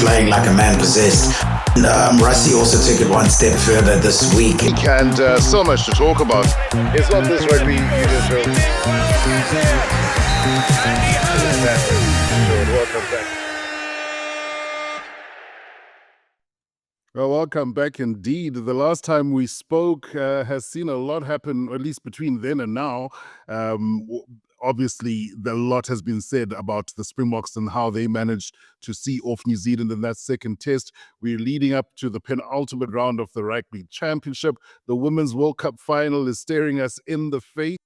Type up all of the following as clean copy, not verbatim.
playing like a man possessed. Rusty also took it one step further this week. And so much to talk about. It's not this Rugby Union Show. Welcome back. Well, welcome back indeed. The last time we spoke has seen a lot happen, at least between then and now. Obviously, a lot has been said about the Springboks and how they managed to see off New Zealand in that second test. We're leading up to the penultimate round of the Rugby Championship. The Women's World Cup final is staring us in the face.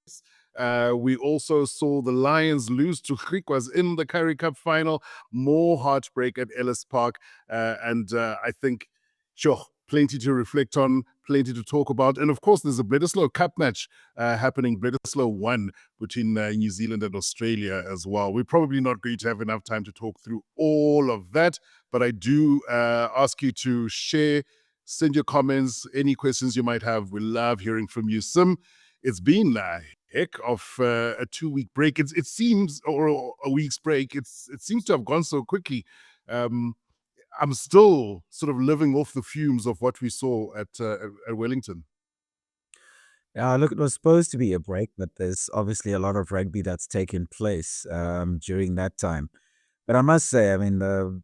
We also saw the Lions lose to Griquas in the Currie Cup final. More heartbreak at Ellis Park. I think, sure, plenty to reflect on, plenty to talk about. And of course, there's a Bledisloe Cup match happening, Bledisloe 1, between New Zealand and Australia as well. We're probably not going to have enough time to talk through all of that, but I do ask you to share, send your comments, any questions you might have. We love hearing from you. Sim, it's been a heck of a 2-week break. It seems, or a week's break, it seems to have gone so quickly. I'm still sort of living off the fumes of what we saw at Wellington. Yeah, look, it was supposed to be a break, but there's obviously a lot of rugby that's taken place during that time. But I must say, I mean, the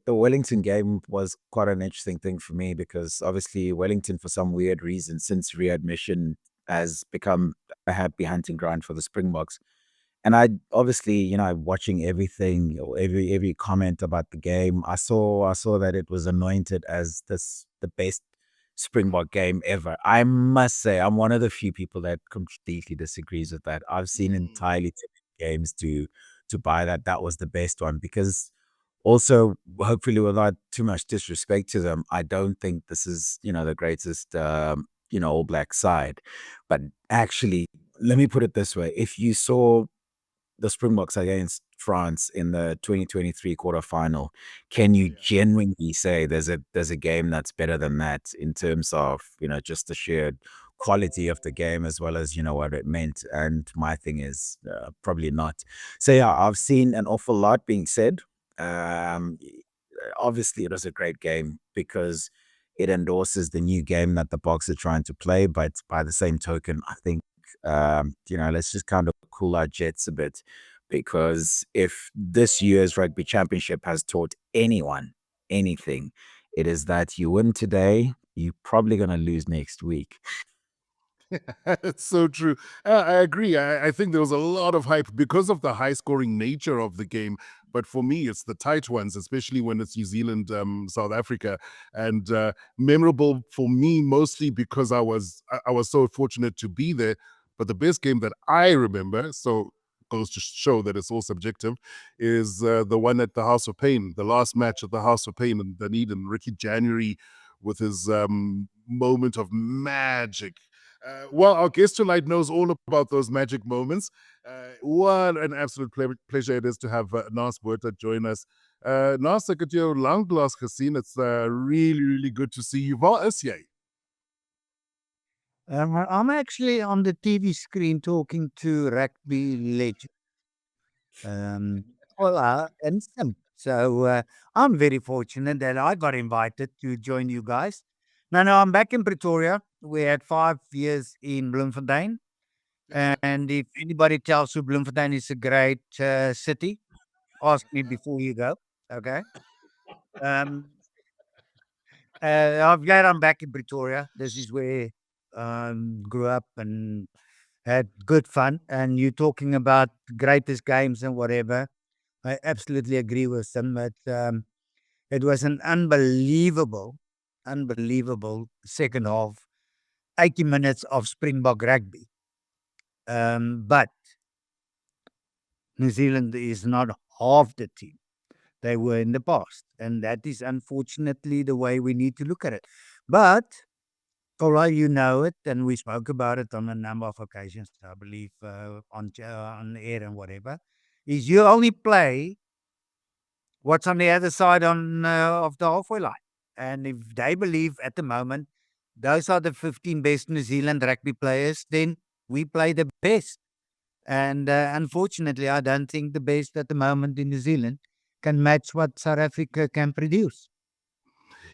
Wellington game was quite an interesting thing for me, because obviously Wellington, for some weird reason, since readmission, has become a happy hunting ground for the Springboks. And I obviously, watching everything, or every comment about the game, I saw that it was anointed as the best Springbok game ever. I must say, I'm one of the few people that completely disagrees with that. I've seen entirely different games to buy that was the best one, because also, hopefully without too much disrespect to them, I don't think this is, the greatest, All Black side. But actually, let me put it this way. If you saw the Springboks against France in the 2023 quarterfinal, can you genuinely say there's a game that's better than that in terms of, just the sheer quality of the game, as well as, what it meant? And my thing is probably not. So yeah, I've seen an awful lot being said. Obviously, it was a great game because it endorses the new game that the Boks are trying to play. But by the same token, I think, let's just kind of cool our jets a bit, because if this year's Rugby Championship has taught anyone anything, it is that you win today, you're probably going to lose next week. It's so true. I agree. I think there was a lot of hype because of the high-scoring nature of the game. But for me, it's the tight ones, especially when it's New Zealand, South Africa, and memorable for me mostly because I was so fortunate to be there. But the best game that I remember, so goes to show that it's all subjective, is the one at the House of Pain, the last match at the House of Pain in Dunedin. Ricky January with his moment of magic. Well, our guest tonight knows all about those magic moments. What an absolute pleasure it is to have Naas Botha join us. Naas, ek het jou lanklaas gesien. It's really, really good to see you. Waar is jy? I'm actually on the TV screen talking to rugby legend, Pollard and Sim. So I'm very fortunate that I got invited to join you guys. Now I'm back in Pretoria. We had 5 years in Bloemfontein. And if anybody tells you Bloemfontein is a great city, ask me before you go. Okay. I'm glad I'm back in Pretoria. This is where grew up and had good fun. And you're talking about greatest games and whatever. I absolutely agree with them. But it was an unbelievable second half, 80 minutes of Springbok rugby. But New Zealand is not half the team they were in the past. And that is unfortunately the way we need to look at it. But, Pollard, you know it, and we spoke about it on a number of occasions, I believe, on air and whatever, is you only play what's on the other side of the halfway line. And if they believe at the moment those are the 15 best New Zealand rugby players, then we play the best. And unfortunately, I don't think the best at the moment in New Zealand can match what South Africa can produce.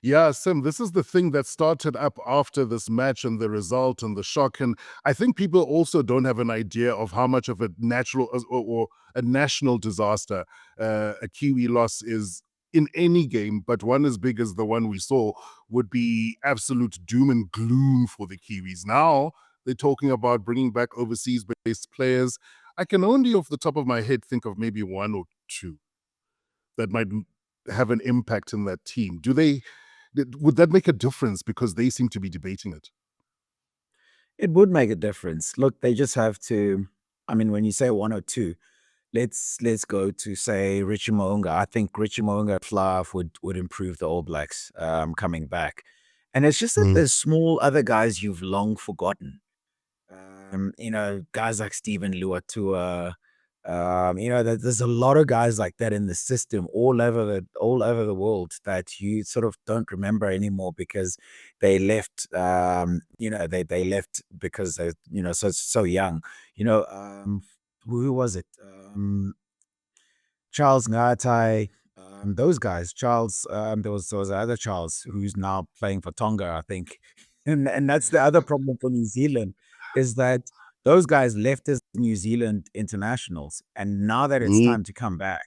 Yeah, Sim, this is the thing that started up after this match and the result and the shock. And I think people also don't have an idea of how much of a natural or a national disaster a Kiwi loss is in any game, but one as big as the one we saw would be absolute doom and gloom for the Kiwis. Now they're talking about bringing back overseas-based players. I can only, off the top of my head, think of maybe one or two that might have an impact in that team. Would that make a difference? Because they seem to be debating it. It would make a difference. Look, they just have to. I mean, when you say one or two, let's go to say Richie Mo'unga. I think Richie Mo'unga at Flyhalf would improve the All Blacks coming back. And it's just that there's small other guys you've long forgotten. Guys like Stephen Luatua. There's a lot of guys like that in the system all over the world that you sort of don't remember anymore because they left. They left because they so young. Who was it? Charles Ngatai, those guys. Charles, there was another Charles who's now playing for Tonga, I think. And that's the other problem for New Zealand is that those guys left as New Zealand internationals, and now that it's time to come back,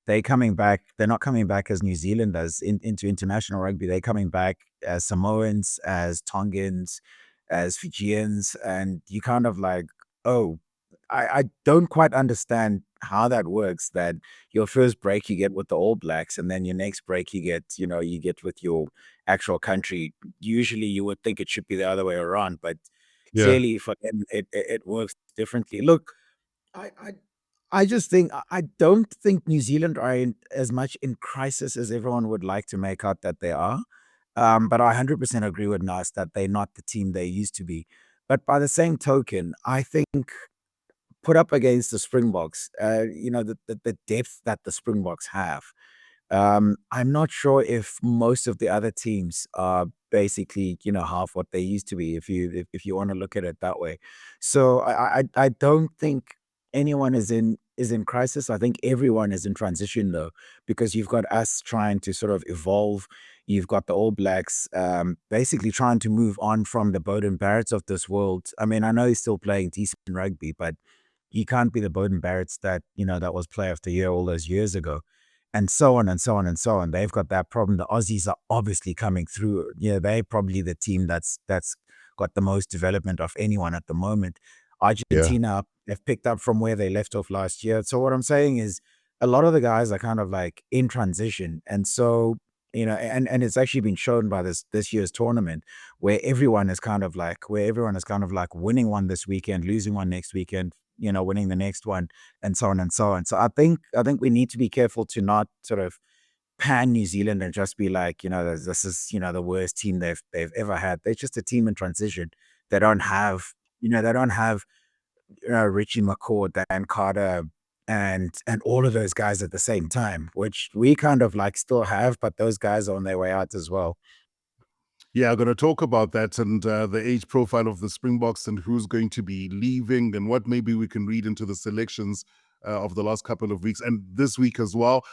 they're coming back. They're not coming back as New Zealanders into international rugby. They're coming back as Samoans, as Tongans, as Fijians, and you kind of like, oh, I don't quite understand how that works, that your first break you get with the All Blacks and then your next break you get with your actual country. Usually you would think it should be the other way around, but clearly for them it works differently. Look, I just think I don't think New Zealand are as much in crisis as everyone would like to make out that they are. But I 100% agree with Naas that they're not the team they used to be. But by the same token, I think put up against the Springboks, the depth that the Springboks have. I'm not sure if most of the other teams are basically, half what they used to be, if you want to look at it that way. So I don't think anyone is in crisis. I think everyone is in transition though, because you've got us trying to sort of evolve. You've got the All Blacks basically trying to move on from the Bowden Barretts of this world. I mean, I know he's still playing decent rugby, but he can't be the Bowden Barretts that was Player of the Year all those years ago, and so on and so on and so on. They've got that problem. The Aussies are obviously coming through. They're probably the team that's got the most development of anyone at the moment. Argentina have picked up from where they left off last year. So what I'm saying is a lot of the guys are kind of like in transition. And so, and it's actually been shown by this year's tournament where everyone is kind of like winning one this weekend, losing one next weekend, winning the next one, and so on and so on. So I think we need to be careful to not sort of pan New Zealand and just be like, this is, the worst team they've ever had. They're just a team in transition. They don't have Richie McCaw, Dan Carter, and all of those guys at the same time, which we kind of like still have, but those guys are on their way out as well. Yeah, I'm going to talk about that and the age profile of the Springboks and who's going to be leaving and what maybe we can read into the selections of the last couple of weeks and this week as well.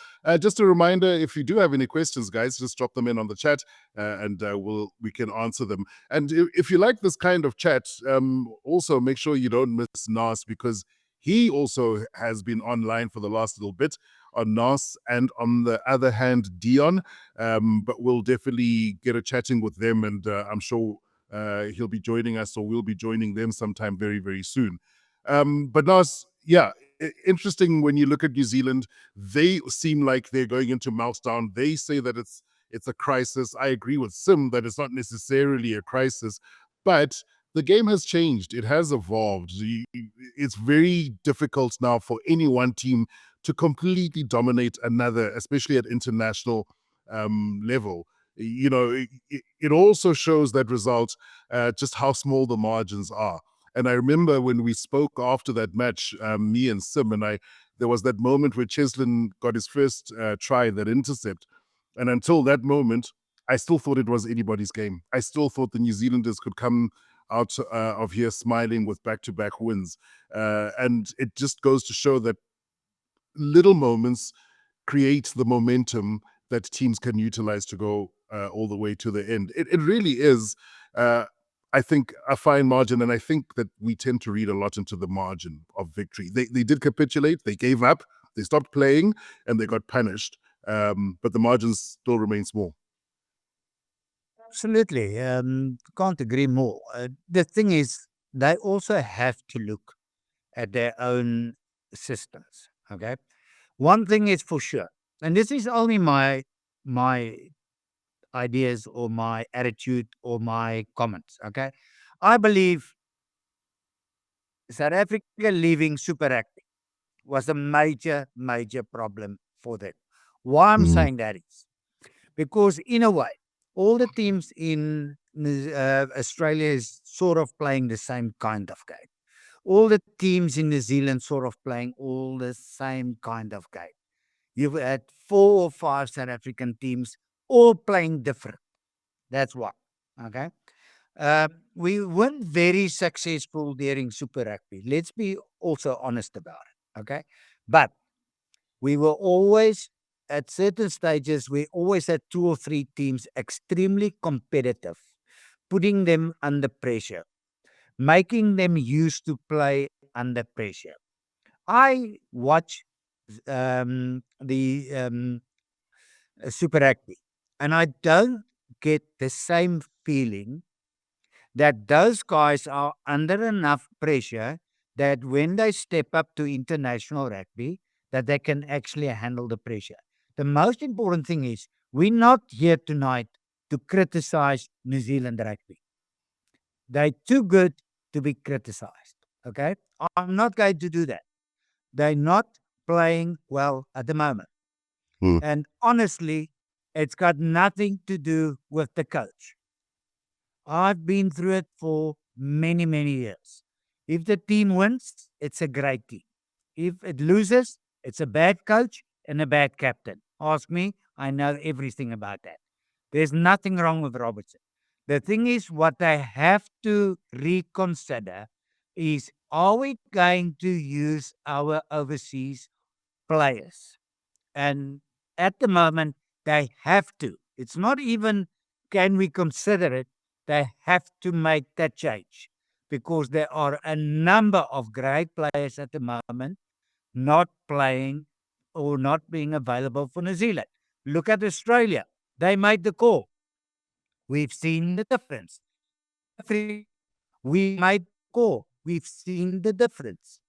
Just a reminder, if you do have any questions, guys, just drop them in on the chat and we can answer them. And if you like this kind of chat, also make sure you don't miss Naas, because he also has been online for the last little bit on Naas, and on the other hand, Dion. But we'll definitely get a chatting with them, and I'm sure he'll be joining us, or we'll be joining them sometime very, very soon. But Naas, interesting when you look at New Zealand. They seem like they're going into meltdown. They say that it's a crisis. I agree with Sim that it's not necessarily a crisis, but the game has changed. It has evolved. It's very difficult now for any one team to completely dominate another, especially at international level. It also shows that result just how small the margins are. And I remember when we spoke after that match, me and Sim, and there was that moment where Cheslin got his first try, that intercept. And until that moment, I still thought it was anybody's game. I still thought the New Zealanders could come out of here smiling with back-to-back wins. And it just goes to show that little moments create the momentum that teams can utilize to go all the way to the end. It really is, I think, a fine margin, and I think that we tend to read a lot into the margin of victory. They did capitulate, they gave up, they stopped playing, and they got punished. But the margins still remain small. Absolutely. Can't agree more. The thing is, they also have to look at their own systems. Okay. One thing is for sure, and this is only my ideas or my attitude or my comments. Okay. I believe South Africa leaving Super Rugby was a major problem for them. Why I'm saying that is because, in a way, all the teams in Australia is sort of playing the same kind of game. All the teams in New Zealand sort of playing all the same kind of game. You've had 4 or 5 South African teams all playing different. That's one. Okay. We weren't very successful during Super Rugby. Let's be also honest about it. Okay. But we were always, at certain stages, we always had 2 or 3 teams extremely competitive, putting them under pressure, making them used to play under pressure. I watch the Super Rugby, and I don't get the same feeling that those guys are under enough pressure that when they step up to international rugby, that they can actually handle the pressure. The most important thing is we're not here tonight to criticize New Zealand rugby. They're too good to be criticized. Okay. I'm not going to do that. They're not playing well at the moment. And honestly, it's got nothing to do with the coach. I've been through it for many years. If the team wins, it's a great team. If it loses, it's a bad coach and a bad captain. Ask me, I know everything about that. There's nothing wrong with Robertson. The thing is, what I have to reconsider is, are we going to use our overseas players? And at the moment, they have to. It's not even can we consider it, they have to make that change because there are a number of great players at the moment not playing or not being available for New Zealand. Look at Australia. They made the call. We've seen the difference. We made the call. We've seen the difference.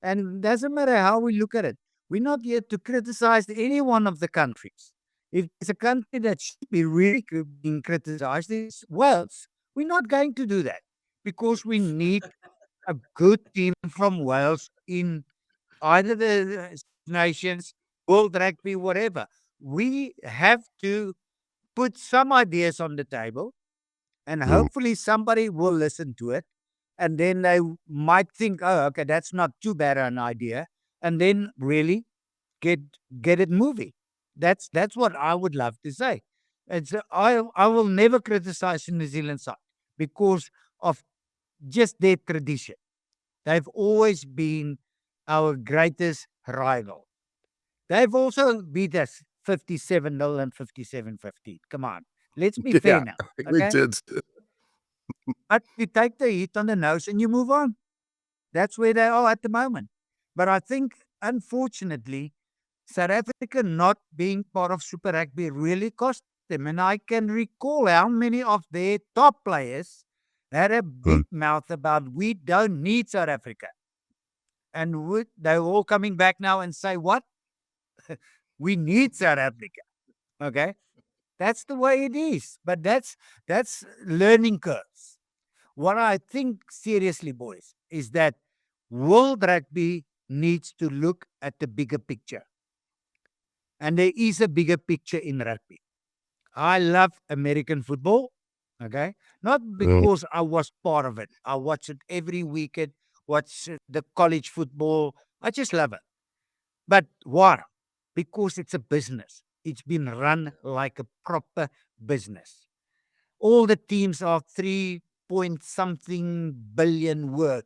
And it doesn't matter how we look at it. We're not here to criticize any one of the countries. If there's a country that should be really being criticized, it's Wales. We're not going to do that because we need a good team from Wales in either the nations, World Rugby, whatever. We have to put some ideas on the table and hopefully somebody will listen to it. And then they might think, oh, okay, that's not too bad an idea. And then really get it moving. That's what I would love to say. It's I will never criticize the New Zealand side because of just their tradition. They've always been our greatest rival. They've also beat us 57-0 and 57-15. Come on. Let's be fair now. We Okay? did. But you take the hit on the nose and you move on. That's where they are at the moment. But I think, unfortunately, South Africa not being part of Super Rugby really cost them. And I can recall how many of their top players had a big mouth about we don't need South Africa. And they're all coming back now and say, what? We need South Africa. Okay? That's the way it is. But that's learning curves. What I think seriously, boys, is that World Rugby needs to look at the bigger picture. And there is a bigger picture in rugby. I love American football, okay? Not because I was part of it. I watch it every weekend, watch the college football. I just love it. But why? Because it's a business. It's been run like a proper business. All the teams are 3-point-something billion worth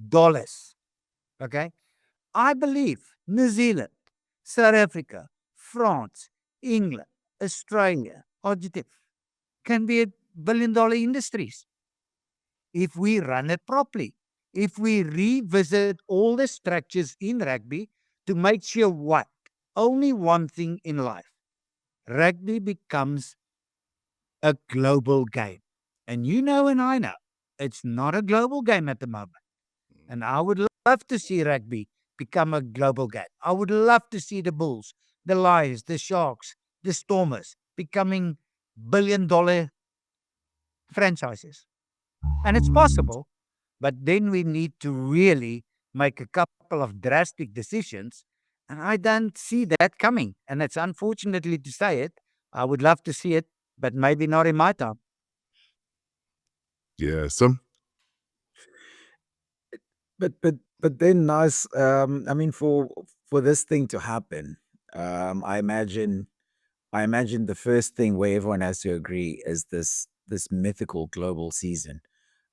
dollars. Okay? I believe New Zealand, South Africa, France, England, Australia, Argentina can be a billion-dollar industries if we run it properly. If we revisit all the structures in rugby to make sure what? Only one thing in life. Rugby becomes a global game. And you know and I know it's not a global game at the moment. And I would love to see rugby become a global game. I would love to see the Bulls, the Lions, the Sharks, the Stormers becoming billion-dollar franchises. And it's possible, but then we need to really make a couple of drastic decisions. And I don't see that coming. And it's unfortunately to say it. I would love to see it, but maybe not in my time. Yeah, some But then nice. I mean, for this thing to happen, I imagine the first thing where everyone has to agree is this mythical global season.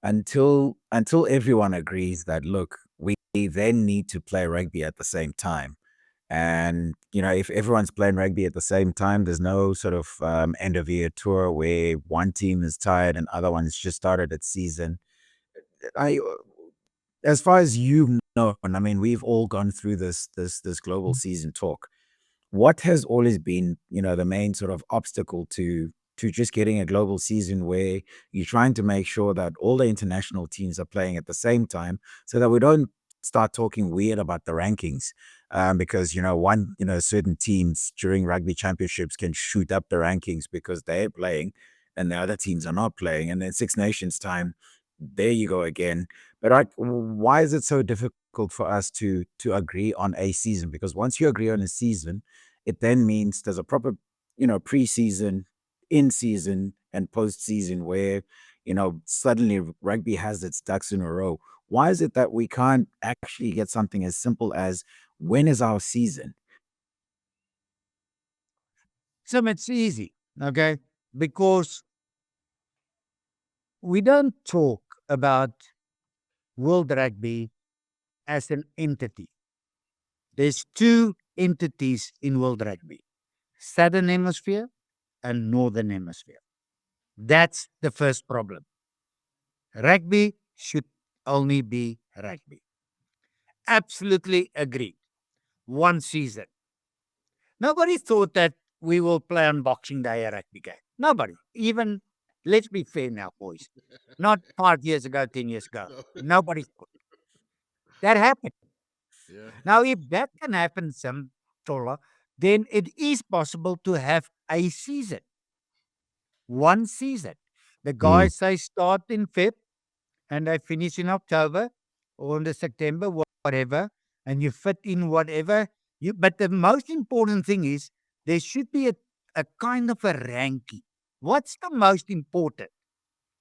Until everyone agrees that look, we then need to play rugby at the same time. And if everyone's playing rugby at the same time, there's no sort of end of year tour where one team is tired and other one's just started its season. I As far as you know, and I mean, we've all gone through this global season talk. What has always been, the main sort of obstacle to just getting a global season where you're trying to make sure that all the international teams are playing at the same time, so that we don't start talking weird about the rankings, because certain teams during rugby championships can shoot up the rankings because they're playing and the other teams are not playing, and then Six Nations time, there you go again. But why is it so difficult for us to agree on a season? Because once you agree on a season, it then means there's a proper, preseason, in season, and postseason where, suddenly rugby has its ducks in a row. Why is it that we can't actually get something as simple as when is our season? So it's easy, okay? Because we don't talk about World Rugby as an entity. There's two entities in World Rugby: Southern Hemisphere and Northern Hemisphere. That's the first problem. Rugby should only be rugby. Absolutely agree. One season. Nobody thought that we will play on Boxing Day a rugby game. Nobody. Even, let's be fair now, boys. Not 5 years ago, 10 years ago. Nobody thought. That happened. yeah. Now, if that can happen, some Tola, then it is possible to have a season. One season. The guys say start in Feb and they finish in October or in the September, whatever, and you fit in whatever. But the most important thing is there should be a kind of a ranking. What's the most important?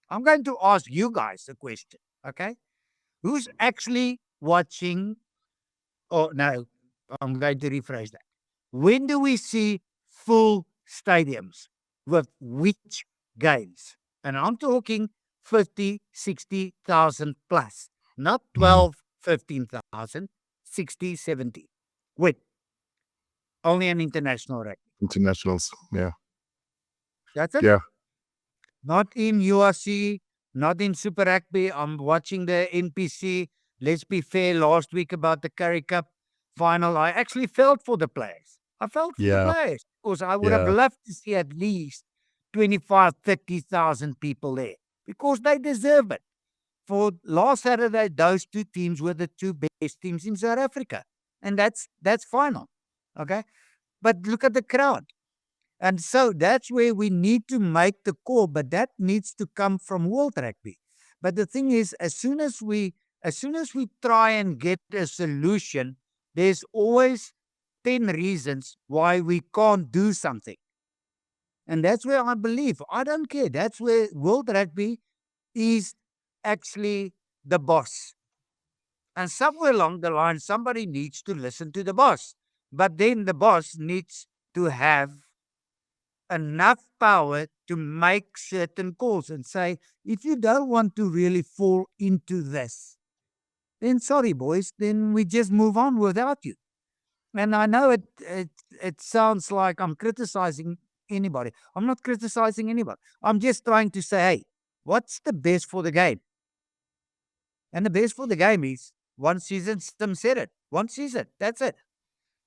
I'm going to ask you guys a question, okay? Who's actually watching? Oh, no, I'm going to rephrase that. When do we see full stadiums with which games? And I'm talking 50, 60,000 plus, not 12, 15,000, 60, 70. With only an international rugby. Internationals. Yeah. That's it. Yeah. Not in URC, not in Super Rugby. I'm watching the NPC. Let's be fair, last week about the Curry Cup final, I actually felt for the players. I felt for the Yeah. players because I would have Yeah. loved to see at least 25, 30,000 people there because they deserve it. For last Saturday, those two teams were the two best teams in South Africa. And that's final. Okay. But look at the crowd. And so that's where we need to make the call, but that needs to come from World Rugby. But the thing is, as soon as we try and get a solution, there's always 10 reasons why we can't do something. And that's where I believe, I don't care. That's where World Rugby is actually the boss. And somewhere along the line, somebody needs to listen to the boss. But then the boss needs to have enough power to make certain calls and say, if you don't want to really fall into this, then sorry, boys, then we just move on without you. And I know it sounds like I'm criticizing anybody. I'm not criticizing anybody. I'm just trying to say, hey, what's the best for the game? And the best for the game is one season. Sim said it. One season. That's it.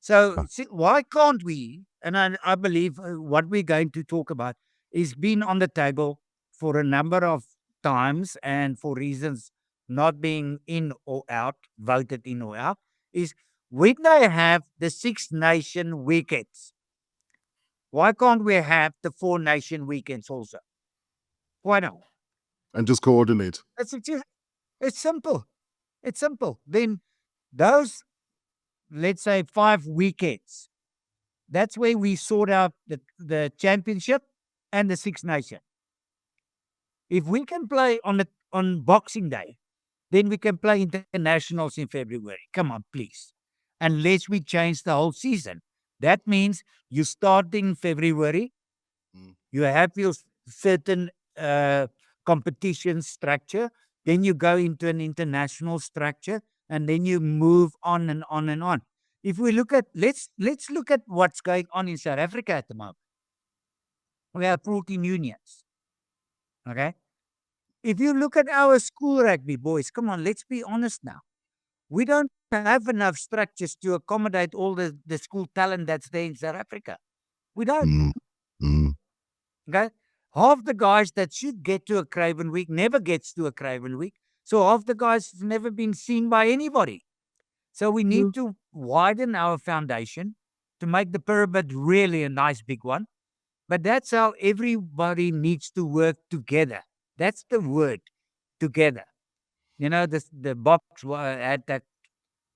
So why can't we? And I believe what we're going to talk about is been on the table for a number of times and for reasons not being in or out, voted in or out, is when they have the Six Nation weekends, why can't we have the Four Nation weekends also? Why not? And just coordinate. It's simple. It's simple. Then those, let's say, 5 weekends, that's where we sort out the championship and the Six Nation. If we can play on Boxing Day, then we can play internationals in February. Come on, please. Unless we change the whole season. That means you start in February, you have your certain competition structure, then you go into an international structure, and then you move on and on and on. If we look at let's look at what's going on in South Africa at the moment. We have 14 unions. Okay. If you look at our school rugby boys, come on, let's be honest now. We don't have enough structures to accommodate all the school talent that's there in South Africa. We don't. Okay. Half the guys that should get to a Craven Week never gets to a Craven Week. So half the guys have never been seen by anybody. So we need to widen our foundation to make the pyramid really a nice big one. But that's how everybody needs to work together. That's the word, together. You know, the Boks had that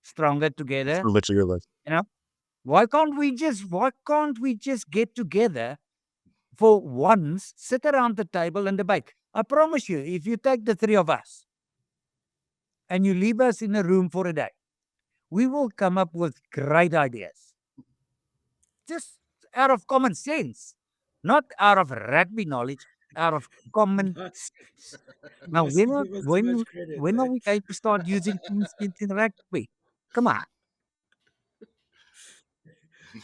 stronger together. You know, why can't we just get together for once, sit around the table and debate? I promise you, if you take the three of us and you leave us in a room for a day, we will come up with great ideas. Just out of common sense, not out of rugby knowledge, out of common sense. Now, when are we going to start using common sense in rugby? Come on.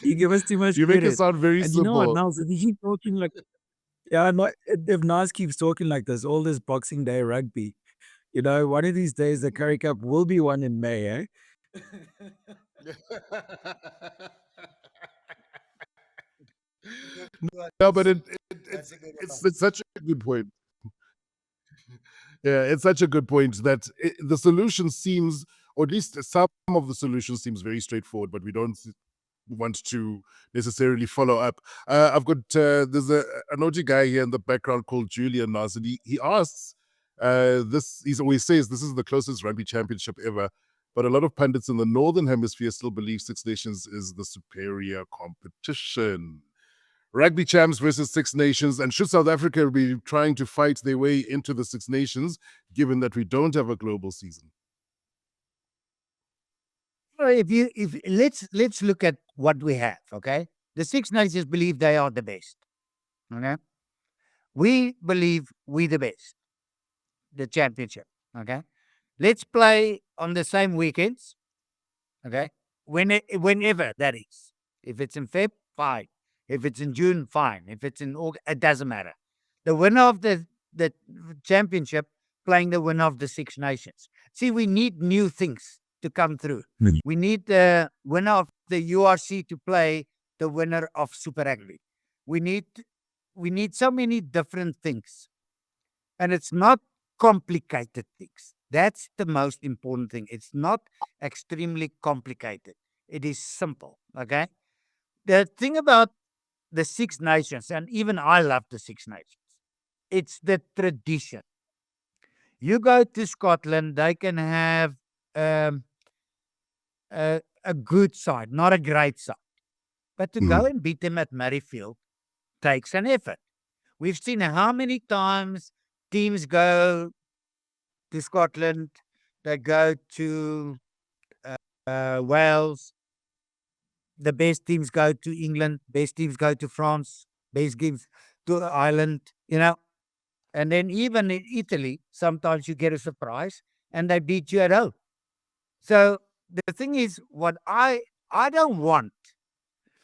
You give us too much You make it credit. sound very And you know what, simple. Niles, if you keep talking like, yeah, no, if Niles keeps talking like this, all this Boxing Day rugby, you know, one of these days the Curry Cup will be won in May, eh? No, but it's such a good point. Yeah, it's such a good point that the solution seems, or at least some of the solution seems very straightforward, but we don't want to necessarily follow up. I've got there's an OG guy here in the background called Julian Naas, and he asks this. He always says this is the closest rugby championship ever, but a lot of pundits in the northern hemisphere still believe Six Nations is the superior competition. Rugby champs versus Six Nations, and should South Africa be trying to fight their way into the Six Nations, given that we don't have a global season? Well, if let's look at what we have, okay? The Six Nations believe they are the best. Okay. We believe we the best. The championship. Okay. Let's play on the same weekends. Okay. Whenever that is. If it's in Feb, fine. If it's in June, fine. If it's in August, it doesn't matter. The winner of the championship playing the winner of the Six Nations. See, we need new things to come through. We need the winner of the URC to play the winner of Super Rugby. We need so many different things. And it's not complicated things. That's the most important thing. It's not extremely complicated. It is simple. Okay. The thing about the Six Nations, and even I love the Six Nations, it's the tradition. You go to Scotland, they can have a good side, not a great side. But to go and beat them at Murrayfield takes an effort. We've seen how many times teams go to Scotland, they go to Wales, the best teams go to England, best teams go to France, best teams to Ireland, you know. And then even in Italy, sometimes you get a surprise and they beat you at home. So the thing is, what I I don't want,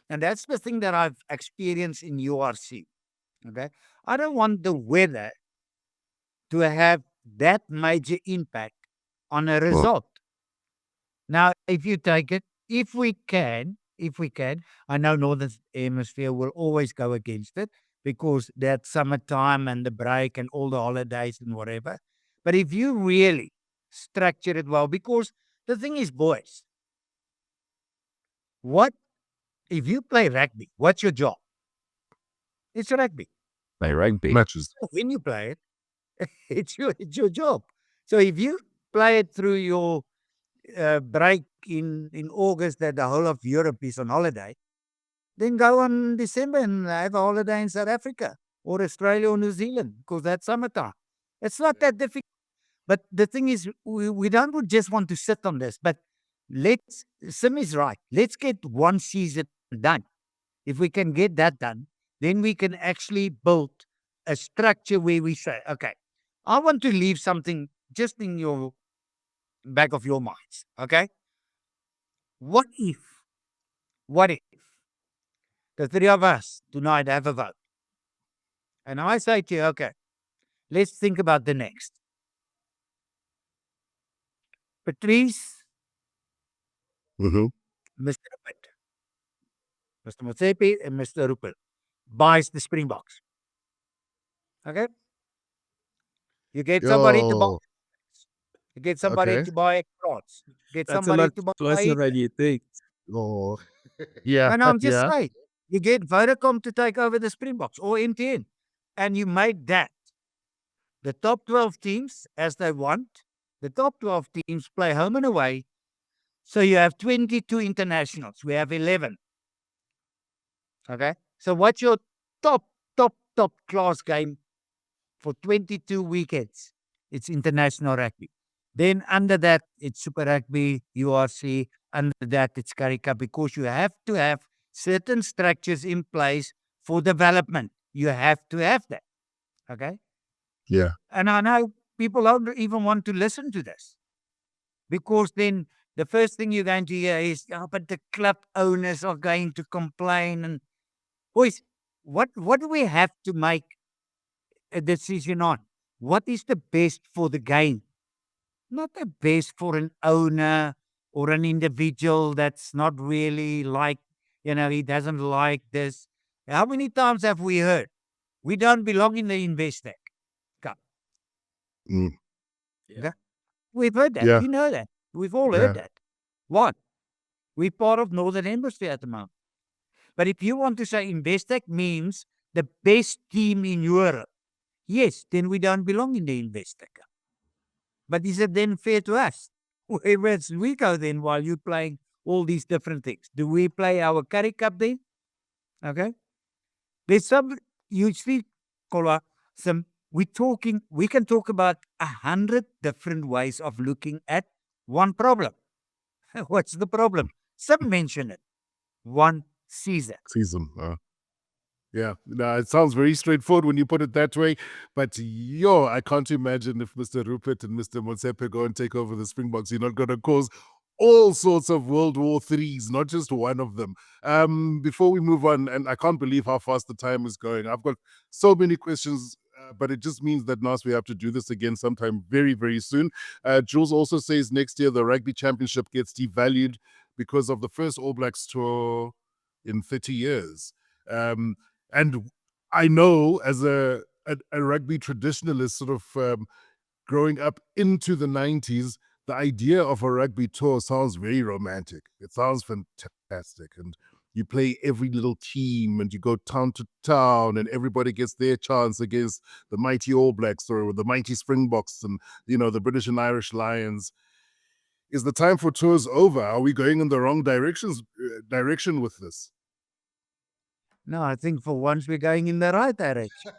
and that's the thing that I've experienced in URC. Okay. I don't want the weather to have that major impact on a result. Now, if you take it, if we can, I know Northern Hemisphere will always go against it because that's summertime and the break and all the holidays and whatever. But if you really structure it well, because the thing is, boys, what if you play rugby? What's your job? It's rugby. Play rugby. Matches. When you play it, it's your job. So if you play it through your break in August that the whole of Europe is on holiday, then go on December and have a holiday in South Africa or Australia or New Zealand because that's summertime. It's not that difficult. But the thing is, we don't just want to sit on this, but Sim is right. Let's get one season done. If we can get that done, then we can actually build a structure where we say, okay, I want to leave something just in your back of your minds. Okay. What if the three of us tonight have a vote? And I say to you, okay, let's think about the next. Patrice, Mm-hmm. Mr. Rupert, Mr. Motsepe, and Mr. Rupert buys the Springboks. Okay? You get somebody to buy. Yo. You get somebody Okay. to buy France. Get That's a somebody lot to buy. closer than you think. Oh. Yeah. And I'm just yeah. saying, you get Vodacom to take over the Springboks or MTN, and you make that the top 12 teams as they want. The top 12 teams play home and away. So you have 22 internationals. We have 11. Okay. So what's your top class game for 22 weekends? It's international rugby. Then under that, it's Super Rugby, URC. Under that, it's Currie Cup because you have to have certain structures in place for development. You have to have that. Okay. Yeah. And I know people don't even want to listen to this because then the first thing you're going to hear is, oh, but the club owners are going to complain. And boys, what do we have to make a decision on? What is the best for the game? Not the best for an owner or an individual that's not really like, he doesn't like this. How many times have we heard? We don't belong in the Investec Cup. Mm. Yeah. We've heard that. Yeah. You know that. We've all heard that. What? We're part of Northern Hemisphere at the moment. But if you want to say Investec means the best team in Europe, yes, then we don't belong in the Investec Cup. But is it then fair to us? Where else we go then while you're playing all these different things? Do we play our Currie Cup then? Okay. There's some, you see, Kola, we can talk about 100 different ways of looking at one problem. What's the problem? Some mention it. One season. Yeah, no, it sounds very straightforward when you put it that way. But I can't imagine if Mr. Rupert and Mr. Motsepe go and take over the Springboks, you're not going to cause all sorts of World War IIIs, not just one of them. Before we move on, and I can't believe how fast the time is going. I've got so many questions, but it just means that, Naas, we have to do this again sometime very, very soon. Jules also says next year the Rugby Championship gets devalued because of the first All Blacks tour in 30 years. And I know as a rugby traditionalist, sort of growing up into the 90s, the idea of a rugby tour sounds very romantic. It sounds fantastic. And you play every little team and you go town to town and everybody gets their chance against the mighty All Blacks or the mighty Springboks and, the British and Irish Lions. Is the time for tours over? Are we going in the wrong direction with this? No, I think for once we're going in the right direction.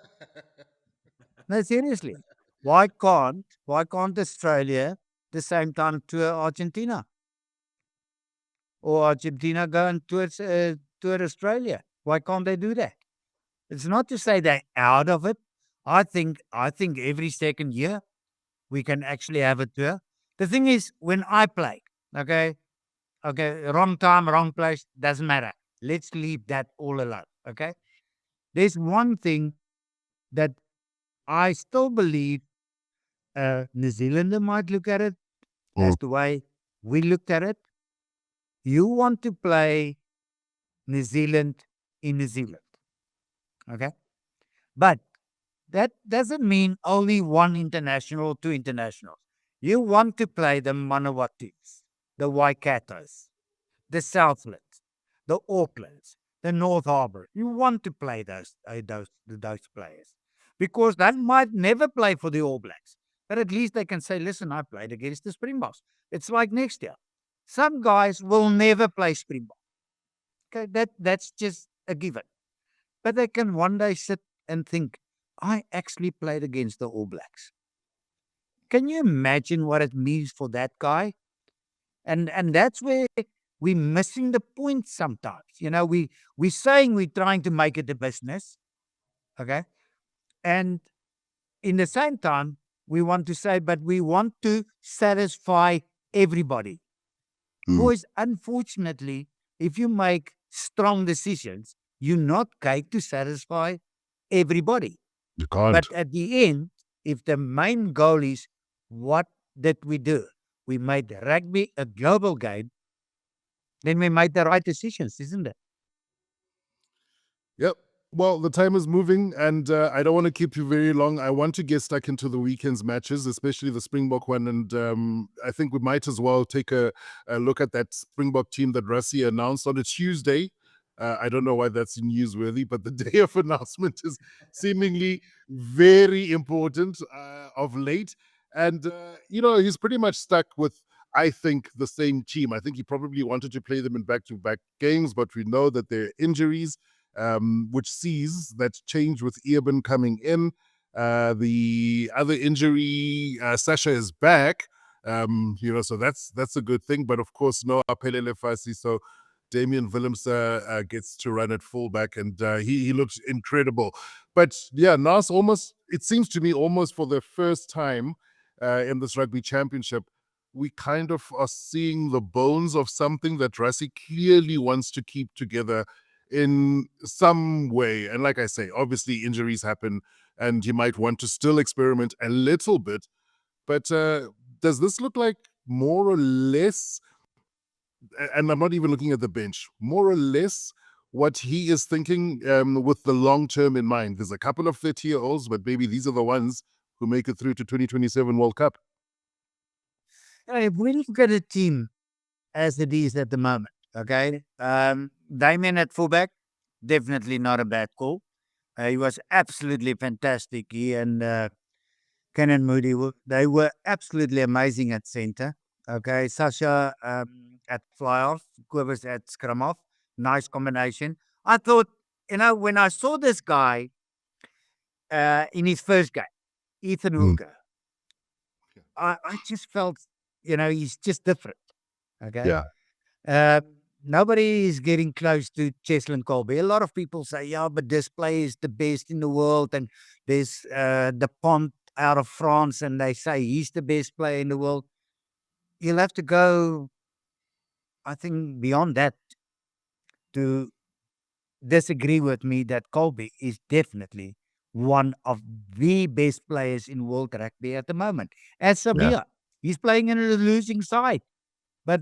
No, seriously. Why can't Australia the same time tour Argentina? Or Argentina go and tour Australia? Why can't they do that? It's not to say they're out of it. I think every second year we can actually have a tour. The thing is, when I play, okay, Okay, wrong time, wrong place, doesn't matter. Let's leave that all alone. Okay. There's one thing that I still believe New Zealander might look at it as the way we looked at it. You want to play New Zealand in New Zealand. Okay. But that doesn't mean only one international, two internationals. You want to play the Manawatis, the Waikatos, the Southlands, the Aucklands, the North Harbour. You want to play those players because they might never play for the All Blacks, but at least they can say, "Listen, I played against the Springboks." It's like next year. Some guys will never play Springbok. Okay, that's just a given. But they can one day sit and think, "I actually played against the All Blacks." Can you imagine what it means for that guy? And that's where we're missing the point sometimes. We're saying we're trying to make it a business, okay? And in the same time, we want to say, but we want to satisfy everybody. Boys, unfortunately, if you make strong decisions, you're not going to satisfy everybody. You can't. But at the end, if the main goal is what did we do? We made rugby a global game, then we made the right decisions, isn't it? Yep. Well, the time is moving, and I don't want to keep you very long. I want to get stuck into the weekend's matches, especially the Springbok one. And I think we might as well take a look at that Springbok team that Rassie announced on a Tuesday. I don't know why that's newsworthy, but the day of announcement is seemingly very important of late. And, he's pretty much stuck with, I think, the same team. I think he probably wanted to play them in back-to-back games, but we know that there are injuries. Which sees that change with Durban coming in. The other injury, Sasha is back. So that's a good thing. But of course, no Apelele Fasi. So Damian Willems gets to run at fullback, and he looks incredible. But yeah, Naas it seems to me almost for the first time in this rugby championship, we kind of are seeing the bones of something that Rassie clearly wants to keep together in some way. And like I say, obviously injuries happen and you might want to still experiment a little bit. But does this look like more or less, and I'm not even looking at the bench, more or less what he is thinking with the long term in mind? There's a couple of 30-year-olds, but maybe these are the ones who make it through to 2027 World Cup. If we look at the team as it is at the moment, okay, Damien at fullback, definitely not a bad call. He was absolutely fantastic. He and Kenan Moody, they were absolutely amazing at center. Okay, Sasha at Flyhalf, Quivers at scrum half, nice combination. I thought, when I saw this guy in his first game, Ethan Hooker, I just felt, he's just different. Okay. Yeah. Nobody is getting close to Cheslin Colby. A lot of people say, yeah, but this player is the best in the world. And there's the Pont out of France, and they say he's the best player in the world. You'll have to go, I think, beyond that to disagree with me that Colby is definitely one of the best players in world rugby at the moment. As Sabia, he's playing in a losing side. But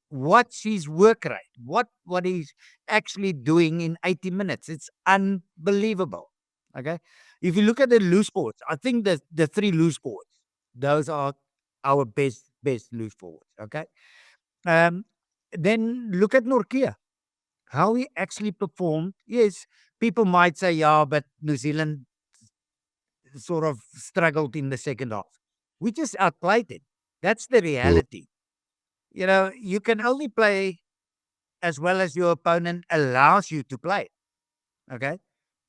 what's his work rate? What he's actually doing in 80 minutes? It's unbelievable. Okay. If you look at the loose forwards, I think the three loose forwards, those are our best loose forwards. Okay. Then look at Norkia, how he actually performed. Yes, people might say, yeah, but New Zealand sort of struggled in the second half. We just outplayed it. That's the reality. You can only play as well as your opponent allows you to play. Okay.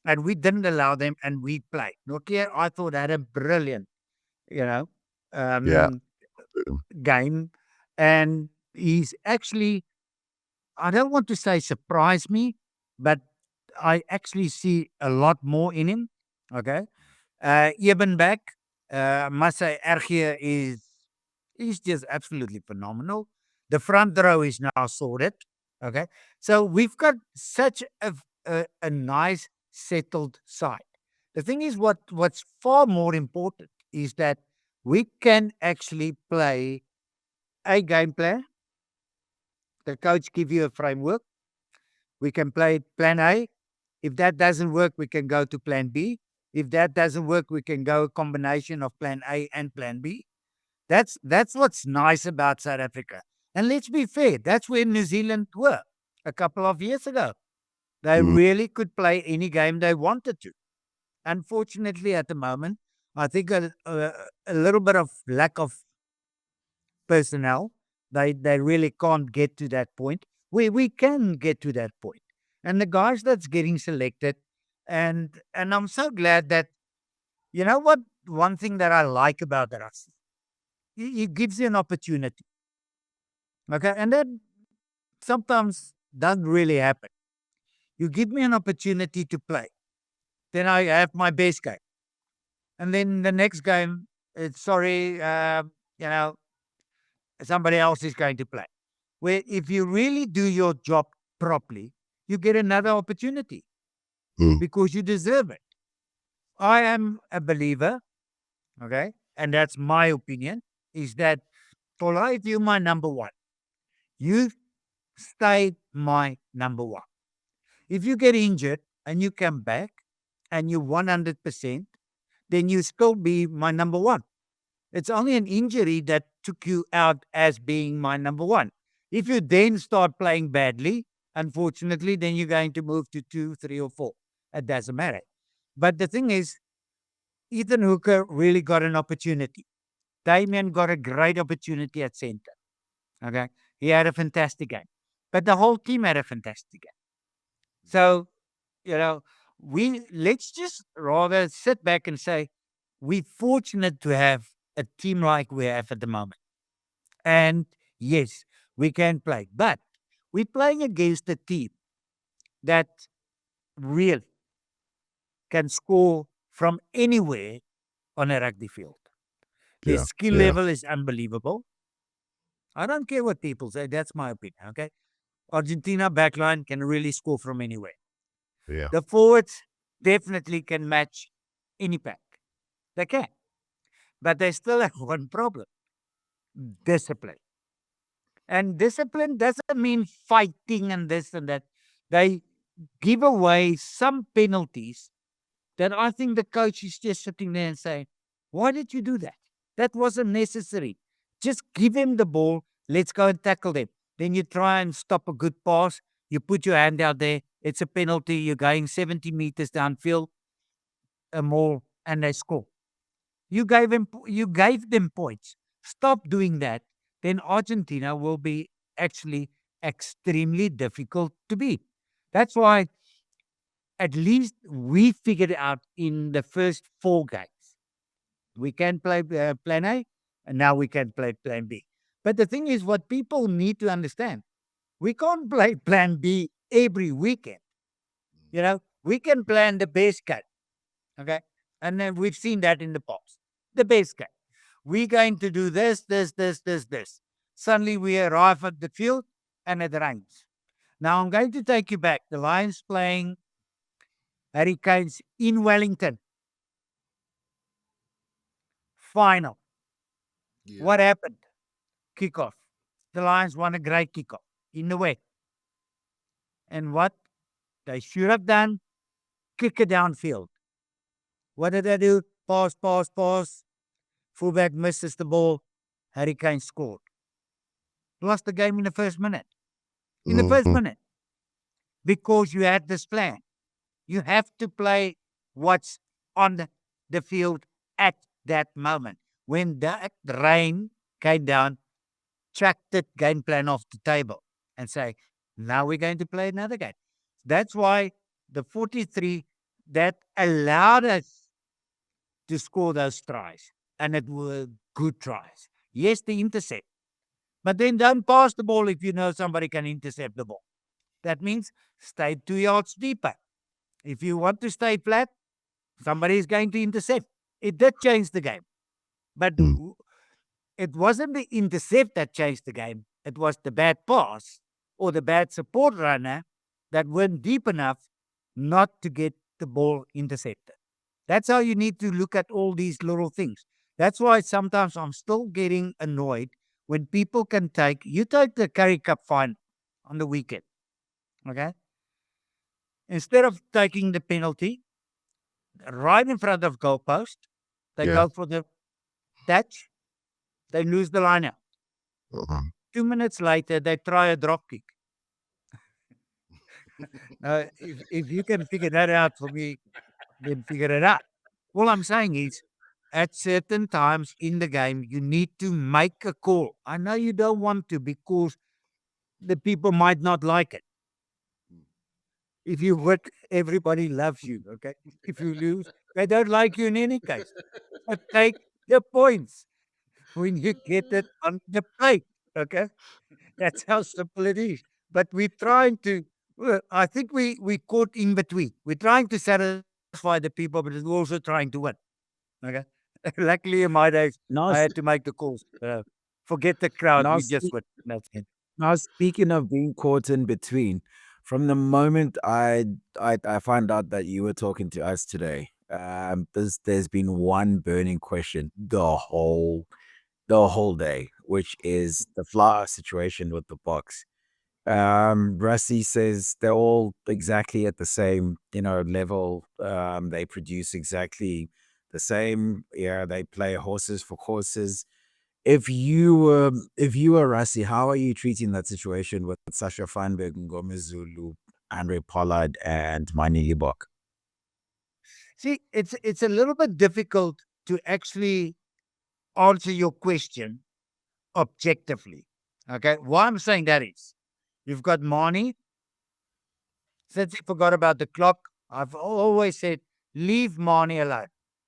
And we didn't allow them, and we played. Nokia, I thought, had a brilliant, game. And he's actually, I don't want to say surprised me, but I actually see a lot more in him. Okay. Eben back, must say, Ergia is just absolutely phenomenal. The front row is now sorted. Okay. So we've got such a nice settled side. The thing is, what's far more important is that we can actually play a game plan. The coach give you a framework. We can play plan A. If that doesn't work, we can go to plan B. If that doesn't work, we can go a combination of plan A and plan B. That's what's nice about South Africa. And let's be fair, that's where New Zealand were a couple of years ago. They really could play any game they wanted to. Unfortunately, at the moment, I think a little bit of lack of personnel. They really can't get to that point. We can get to that point. And the guys that's getting selected, and I'm so glad that, you know what, one thing that I like about us, it gives you an opportunity. Okay. And that sometimes doesn't really happen. You give me an opportunity to play. Then I have my best game. And then the next game, it's sorry, somebody else is going to play. Where if you really do your job properly, you get another opportunity because you deserve it. I am a believer, okay, and that's my opinion, is that Pollard, if you're my number one, you stay my number one. If you get injured and you come back and you're 100%, then you still be my number one. It's only an injury that took you out as being my number one. If you then start playing badly, unfortunately, then you're going to move to 2, 3, or 4. It doesn't matter. But the thing is, Ethan Hooker really got an opportunity. Damien got a great opportunity at center. Okay. He had a fantastic game. But the whole team had a fantastic game. So, let's just rather sit back and say, we're fortunate to have a team like we have at the moment. And yes, we can play. But we're playing against a team that really can score from anywhere on a rugby field. Their skill level is unbelievable. I don't care what people say. That's my opinion. Okay. Argentina backline can really score from anywhere. Yeah. The forwards definitely can match any pack. They can. But they still have one problem: discipline. And discipline doesn't mean fighting and this and that. They give away some penalties that I think the coach is just sitting there and saying, why did you do that? That wasn't necessary. Just give him the ball. Let's go and tackle them. Then you try and stop a good pass. You put your hand out there. It's a penalty. You're going 70 meters downfield, more, and they score. You gave them points. Stop doing that. Then Argentina will be actually extremely difficult to beat. That's why at least we figured out in the first 4 games. We can play plan A, and now we can play plan B. But the thing is, what people need to understand, we can't play plan B every weekend. We can plan the base cut. Okay. And then we've seen that in the past. The base cut. We're going to do this. Suddenly we arrive at the field and it rains. Now I'm going to take you back. The Lions playing Hurricanes in Wellington. Final. Yeah. What happened? Kickoff. The Lions won a great kickoff in the wet. And what they should have done, kick it downfield. What did they do? Pass. Fullback misses the ball. Hurricane scored. Lost the game in the first minute. In the first minute. Because you had this plan. You have to play what's on the field at that moment. When that rain came down, chuck the game plan off the table and say, now we're going to play another game. That's why the 43, that allowed us to score those tries. And it were good tries. Yes, the intercept. But then don't pass the ball if you know somebody can intercept the ball. That means stay 2 yards deeper. If you want to stay flat, somebody is going to intercept. It did change the game. But it wasn't the intercept that changed the game. It was the bad pass or the bad support runner that weren't deep enough not to get the ball intercepted. That's how you need to look at all these little things. That's why sometimes I'm still getting annoyed when people can you take the Curry Cup final on the weekend, okay? Instead of taking the penalty right in front of goalpost, they Yeah. go for the touch, they lose the line out. 2 minutes later, they try a drop kick. Now, if you can figure that out for me, then figure it out. All I'm saying is, at certain times in the game, you need to make a call. I know you don't want to because the people might not like it. If you win, everybody loves you, okay? If you lose, they don't like you in any case. But take the points when you get it on the plate, okay? That's how simple it is. But we're trying to, I think we caught in between. We're trying to satisfy the people, but we're also trying to win. Okay. Luckily, in my days, Now, I had to make the calls. Forget the crowd. now, We just win. That's it. now, speaking of being caught in between, from the moment I found out that you were talking to us today, there's been one burning question the whole day, which is the flower situation with the Boks. Rusty says they're all exactly at the same, level. They produce exactly the same. Yeah, they play horses for courses. If you were Rusty, how are you treating that situation with Sasha Feinberg, Ngome Zulu, Andre Pollard, and Manie? See, it's a little bit difficult to actually answer your question objectively. Okay. Why I'm saying that is, you've got Manie. Since he forgot about the clock, I've always said, leave Manie alone.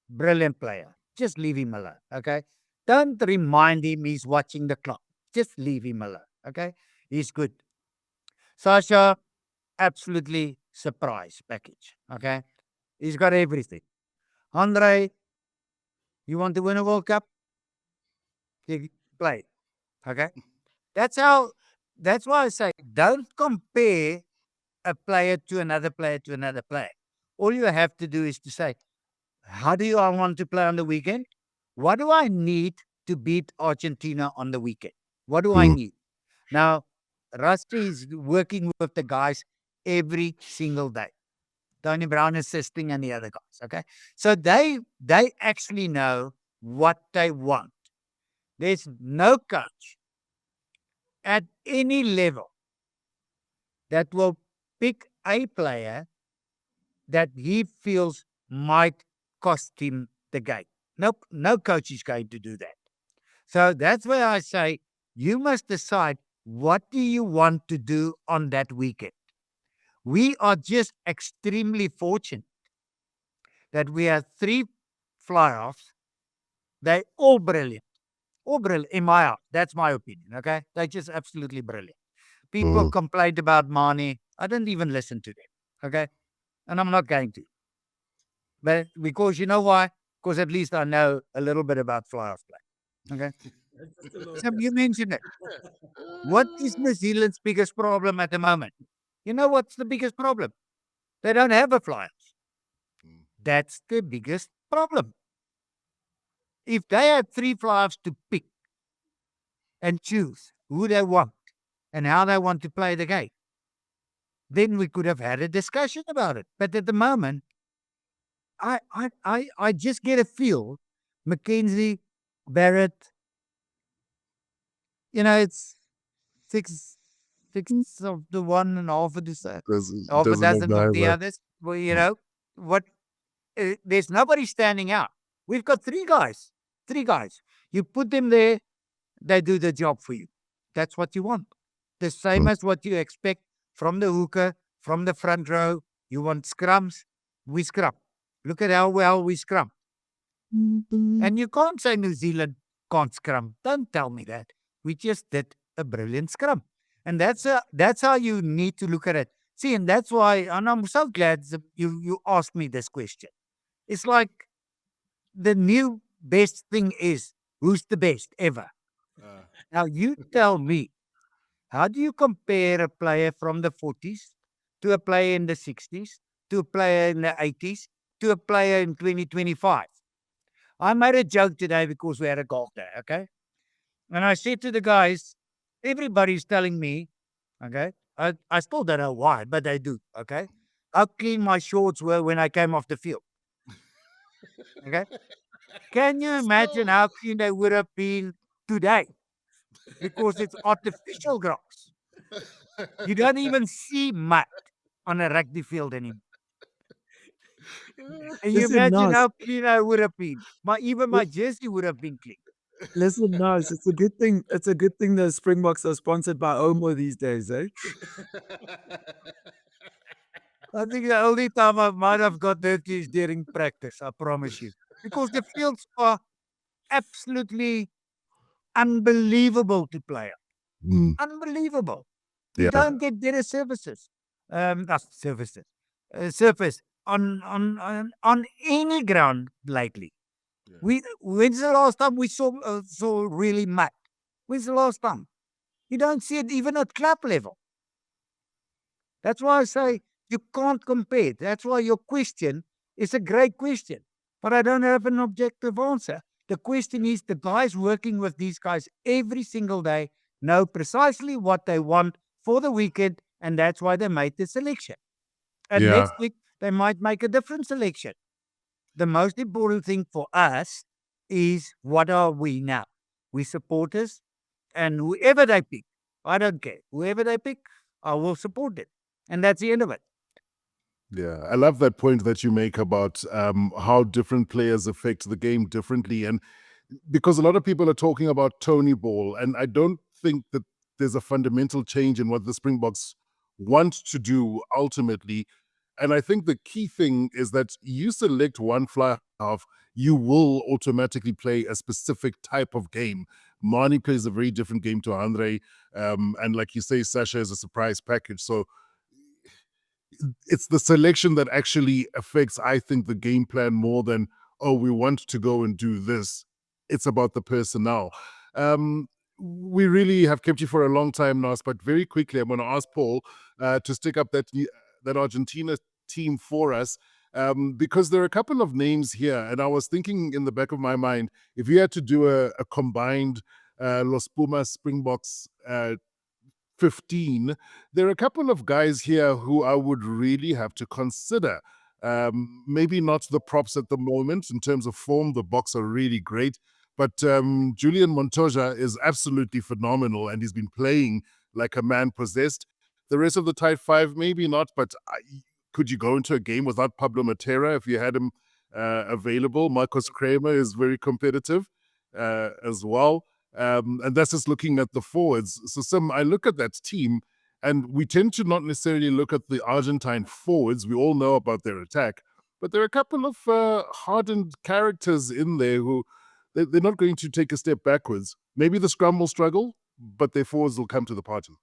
Brilliant player. Just leave him alone. Okay. Don't remind him he's watching the clock. Just leave him alone. Okay. He's good. Sasha, absolutely surprise package. Okay. He's got everything. Andre, you want to win a World Cup? Play. Okay. That's why I say don't compare a player to another player to another player. All you have to do is to say, how do I want to play on the weekend? What do I need to beat Argentina on the weekend? What do I need? Now, Rusty is working with the guys every single day. Tony Brown assisting and the other guys. Okay. So they actually know what they want. There's no coach at any level that will pick a player that he feels might cost him the game. Nope, no coach is going to do that. So that's where I say you must decide what do you want to do on that weekend. We are just extremely fortunate that we have 3 fly-offs. They're all brilliant. All brilliant in my house. That's my opinion. Okay. They're just absolutely brilliant. People complained about Manie. I didn't even listen to them. Okay. And I'm not going to. But because you know why? Because at least I know a little bit about fly-off play. Okay. So you mentioned it. What is New Zealand's biggest problem at the moment? You know what's the biggest problem? They don't have a fly-off. That's the biggest problem. If they had 3 fly-offs to pick and choose who they want and how they want to play the game, then we could have had a discussion about it. But at the moment, I just get a feel, Mackenzie, Barrett, it's six of the one and half of the half a dozen of the others. Well, what? There's nobody standing out. We've got 3 guys. 3 guys. You put them there, they do the job for you. That's what you want. The same as what you expect from the hooker, from the front row. You want scrums, we scrum. Look at how well we scrum. And you can't say New Zealand can't scrum. Don't tell me that. We just did a brilliant scrum. And that's how you need to look at it. See, and that's why, and I'm so glad that you asked me this question. It's like the new best thing is who's the best ever. Now you tell me How do you compare a player from the 40s to a player in the 60s to a player in the 80s to a player in 2025? I made a joke today because we had a golf day, okay? And I said to the guys, everybody's telling me, okay, I still don't know why, but they do, okay, how clean my shorts were when I came off the field, okay? Can you imagine how clean they would have been today? Because it's artificial grass. You don't even see mud on a rugby field anymore. And you Listen, imagine Nas, how clean I would have been. Even my jersey would have been clean. listen, Nas, it's a good thing. It's a good thing the Springboks are sponsored by Omo these days, eh? I think the only time I might have got dirty is during practice, I promise you. Because the fields are absolutely unbelievable to play on. Mm, Unbelievable. You yeah. don't get better services. Services. Surface on any ground lately. When's the last time we saw really mud? When's the last time? You don't see it even at club level. That's why I say you can't compare. That's why your question is a great question, but I don't have an objective answer. The question is the guys working with these guys every single day know precisely what they want for the weekend, and that's why they made the selection. And Yeah. next week, they might make a different selection. The most important thing for us is what are we now? We supporters, and whoever they pick, I don't care. Whoever they pick, I will support it. And that's the end of it. Yeah, I love that point that you make about how different players affect the game differently. And because a lot of people are talking about Tony Ball, and I don't think that there's a fundamental change in what the Springboks want to do ultimately. And I think the key thing is that you select one fly half, you will automatically play a specific type of game. Manie plays a very different game to Andre. And like you say, Sasha is a surprise package. So it's the selection that actually affects, I think, the game plan more than, oh, we want to go and do this. It's about the personnel. We really have kept you for a long time, Nas, but very quickly, I'm going to ask Paul to stick up that Argentina team for us. Because there are a couple of names here, and I was thinking in the back of my mind, if you had to do a combined Los Pumas Springboks 15, there are a couple of guys here who I would really have to consider. Maybe not the props at the moment in terms of form. The Boks are really great. But Julian Montoya is absolutely phenomenal, and he's been playing like a man possessed. The rest of the tight five, maybe not, but could you go into a game without Pablo Matera if you had him available? Marcos Kramer is very competitive as well. And that's just looking at the forwards. So, I look at that team, and we tend to not necessarily look at the Argentine forwards. We all know about their attack, but there are a couple of hardened characters in there who they're not going to take a step backwards. Maybe the scrum will struggle, but their forwards will come to the party.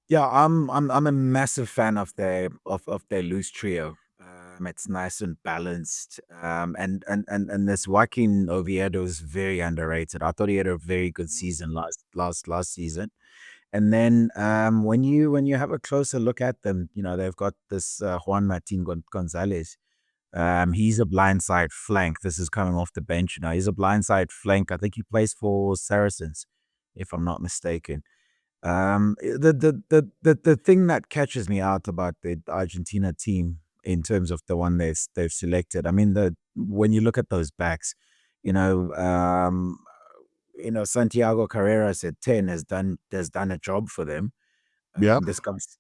Yeah, I'm a massive fan of their loose trio. It's nice and balanced. And this Joaquin Oviedo is very underrated. I thought he had a very good season last season. And then when you have a closer look at them, they've got this Juan Martin Gonzalez. He's a blindside flank. This is coming off the bench now. He's a blindside flank. I think he plays for Saracens, if I'm not mistaken. The thing that catches me out about the Argentina team in terms of the one they've selected, I mean, when you look at those backs, you know, um, Santiago Carreras at 10 has done a job for them. Yeah.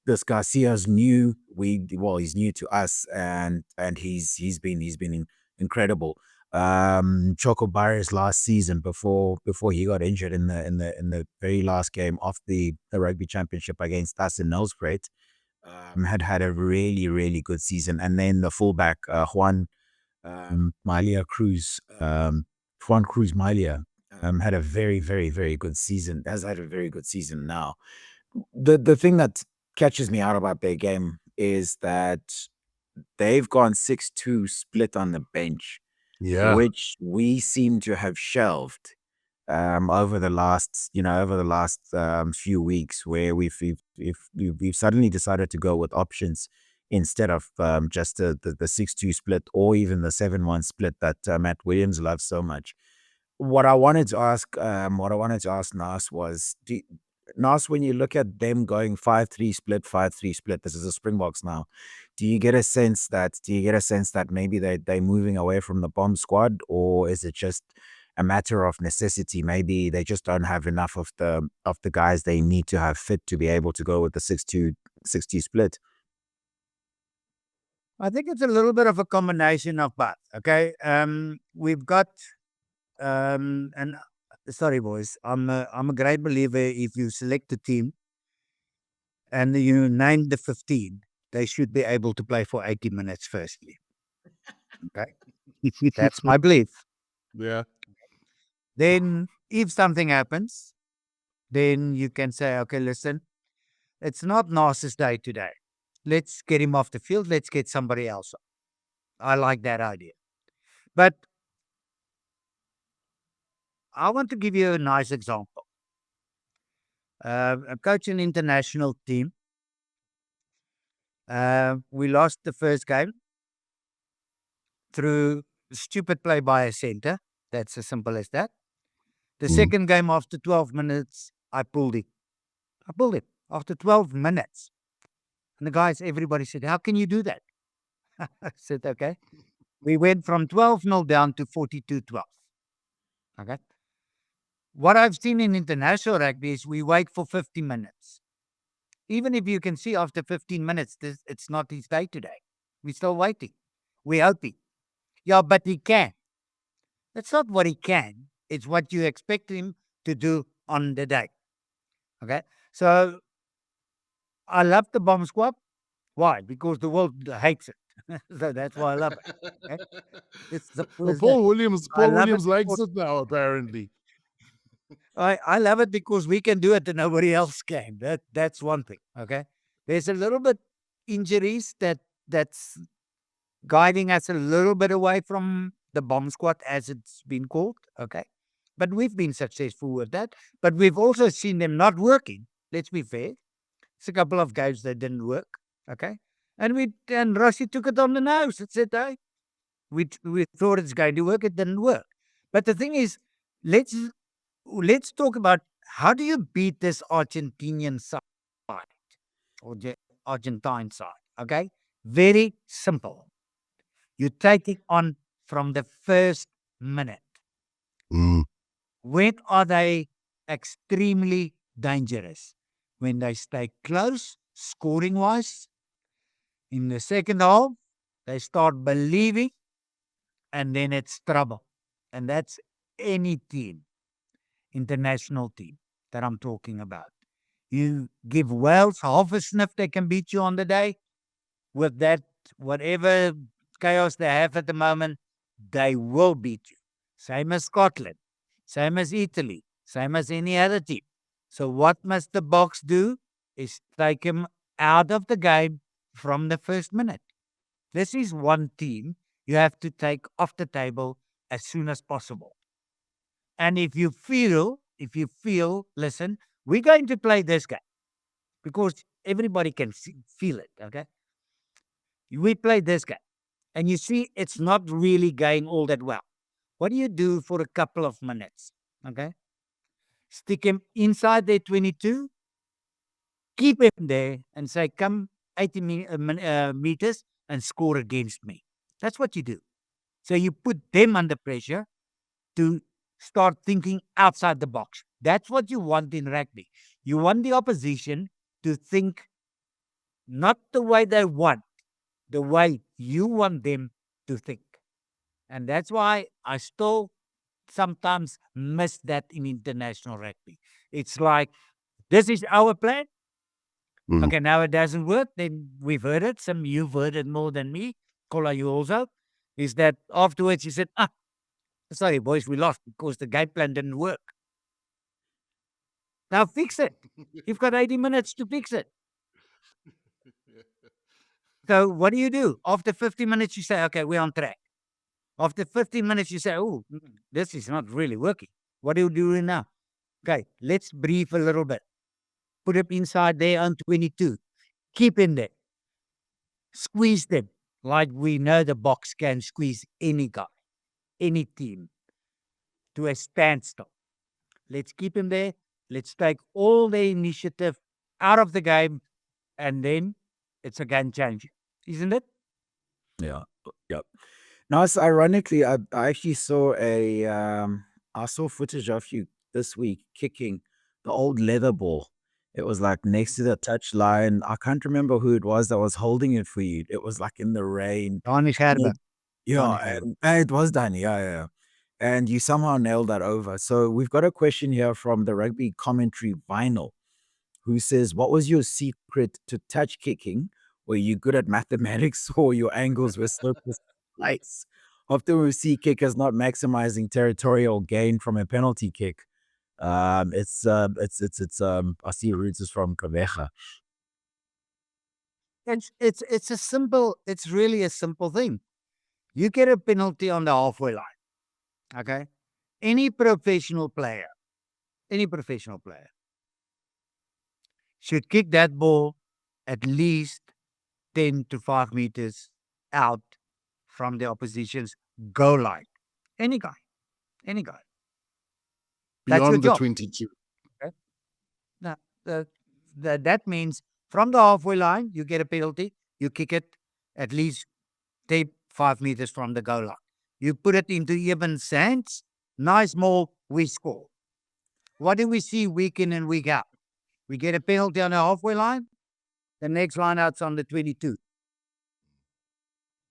This Garcia's new. He's new to us, and he's been incredible. Choco Barres last season before he got injured in the very last game of the rugby championship against us in Nelspruit, had a really good season. And then the fullback Juan Malia Cruz, Juan Cruz Malia, had a very good season. Has had a very good season now. The thing that catches me out about their game is that they've gone 6-2 split on the bench, Yeah. which we seem to have shelved over the last few weeks, where we've suddenly decided to go with options instead of just the 6-2 split, or even the 7-1 split that Matt Williams loves so much. What I wanted to ask Naas was, Naas, when you look at them going 5-3 split, 5-3 split, this is a Springboks now. Do you get a sense that maybe they're moving away from the bomb squad, or is it just a matter of necessity? Maybe they just don't have enough of the guys they need to have fit to be able to go with the 6-2 split. I think it's a little bit of a combination of both. Okay, we've got and sorry, boys, I'm a great believer. If you select a team and you name the 15, they should be able to play for 80 minutes. Firstly, okay, that's my belief. Yeah. Then, if something happens, then you can say, okay, listen, it's not Naas's day today. Let's get him off the field. Let's get somebody else on. I like that idea. But I want to give you a nice example. A coach an international team. We lost the first game through stupid play by a center. That's as simple as that. The second game, after 12 minutes, I pulled him. After 12 minutes. And the guys, everybody said, how can you do that? I said, okay. We went from 12-0 down to 42-12. Okay. What I've seen in international rugby is we wait for 50 minutes. Even if you can see after 15 minutes, it's not his day today. We're still waiting. We're hoping. Yeah, but he can. That's not what he can. It's what you expect him to do on the day. Okay. So I love the bomb squad. Why? Because the world hates it. So that's why I love it. Okay? It's Well, Paul Williams likes because it now, apparently. I love it because we can do it and nobody else can. That's one thing. Okay. There's a little bit injuries that's guiding us a little bit away from the bomb squad, as it's been called. Okay. But we've been successful with that. But we've also seen them not working. Let's be fair. It's a couple of games that didn't work. Okay. And Rossi took it on the nose. It said, hey, we thought it's going to work. It didn't work. But the thing is, let's talk about how do you beat this Argentinian side or the Argentine side. Okay. Very simple. You take it on from the first minute. When are they extremely dangerous? When they stay close, scoring wise. In the second half, they start believing, and then it's trouble. And that's any team, international team that I'm talking about. You give Wales half a sniff, they can beat you on the day. With that, whatever chaos they have at the moment, they will beat you. Same as Scotland, same as Italy, same as any other team. So what must the Boks do is take them out of the game from the first minute. This is one team you have to take off the table as soon as possible. And if you feel, listen, we're going to play this game because everybody can feel it, okay? We play this game and you see it's not really going all that well. What do you do for a couple of minutes, okay? Stick him inside their 22, keep him there and say, come 80 meters and score against me. That's what you do. So you put them under pressure to start thinking outside the box. That's what you want in rugby. You want the opposition to think not the way they want, the way you want them to think. And that's why I still sometimes miss that in international rugby. It's like, this is our plan. Okay, now it doesn't work. Then we've heard it. You've heard it more than me. Kola, you also. Is that afterwards you said, sorry, boys, we lost because the game plan didn't work. Now fix it. You've got 80 minutes to fix it. So what do? After 50 minutes, you say, okay, we're on track. After 15 minutes, you say, oh, this is not really working. What are you doing now? Okay, let's brief a little bit. Put him inside there on 22. Keep him there. Squeeze them like we know the Boks can squeeze any guy, any team to a standstill. Let's keep him there. Let's take all the initiative out of the game, and then it's a game changer, isn't it? Yeah. Yep. Now, it's ironically, I actually saw I saw footage of you this week kicking the old leather ball. It was like next to the touch line. I can't remember who it was that was holding it for you. It was like in the rain. Dani Gerber. Yeah, Dani Gerber. and it was Danny. Yeah. And you somehow nailed that over. So we've got a question here from the rugby commentary vinyl, who says, "What was your secret to touch kicking? Were you good at mathematics or your angles were so precise? Often we see kickers not maximizing territorial gain from a penalty kick." I see roots is from Kaveja. It's really a simple thing. You get a penalty on the halfway line. Okay. Any professional player should kick that ball at least 10 to 5 meters out from the opposition's goal line. Any guy. That's your Beyond the job. 22. Now, that means from the halfway line, you get a penalty. You kick it at least 5 meters from the goal line. You put it into even sands, nice ball, we score. What do we see week in and week out? We get a penalty on the halfway line. The next line out's on the 22.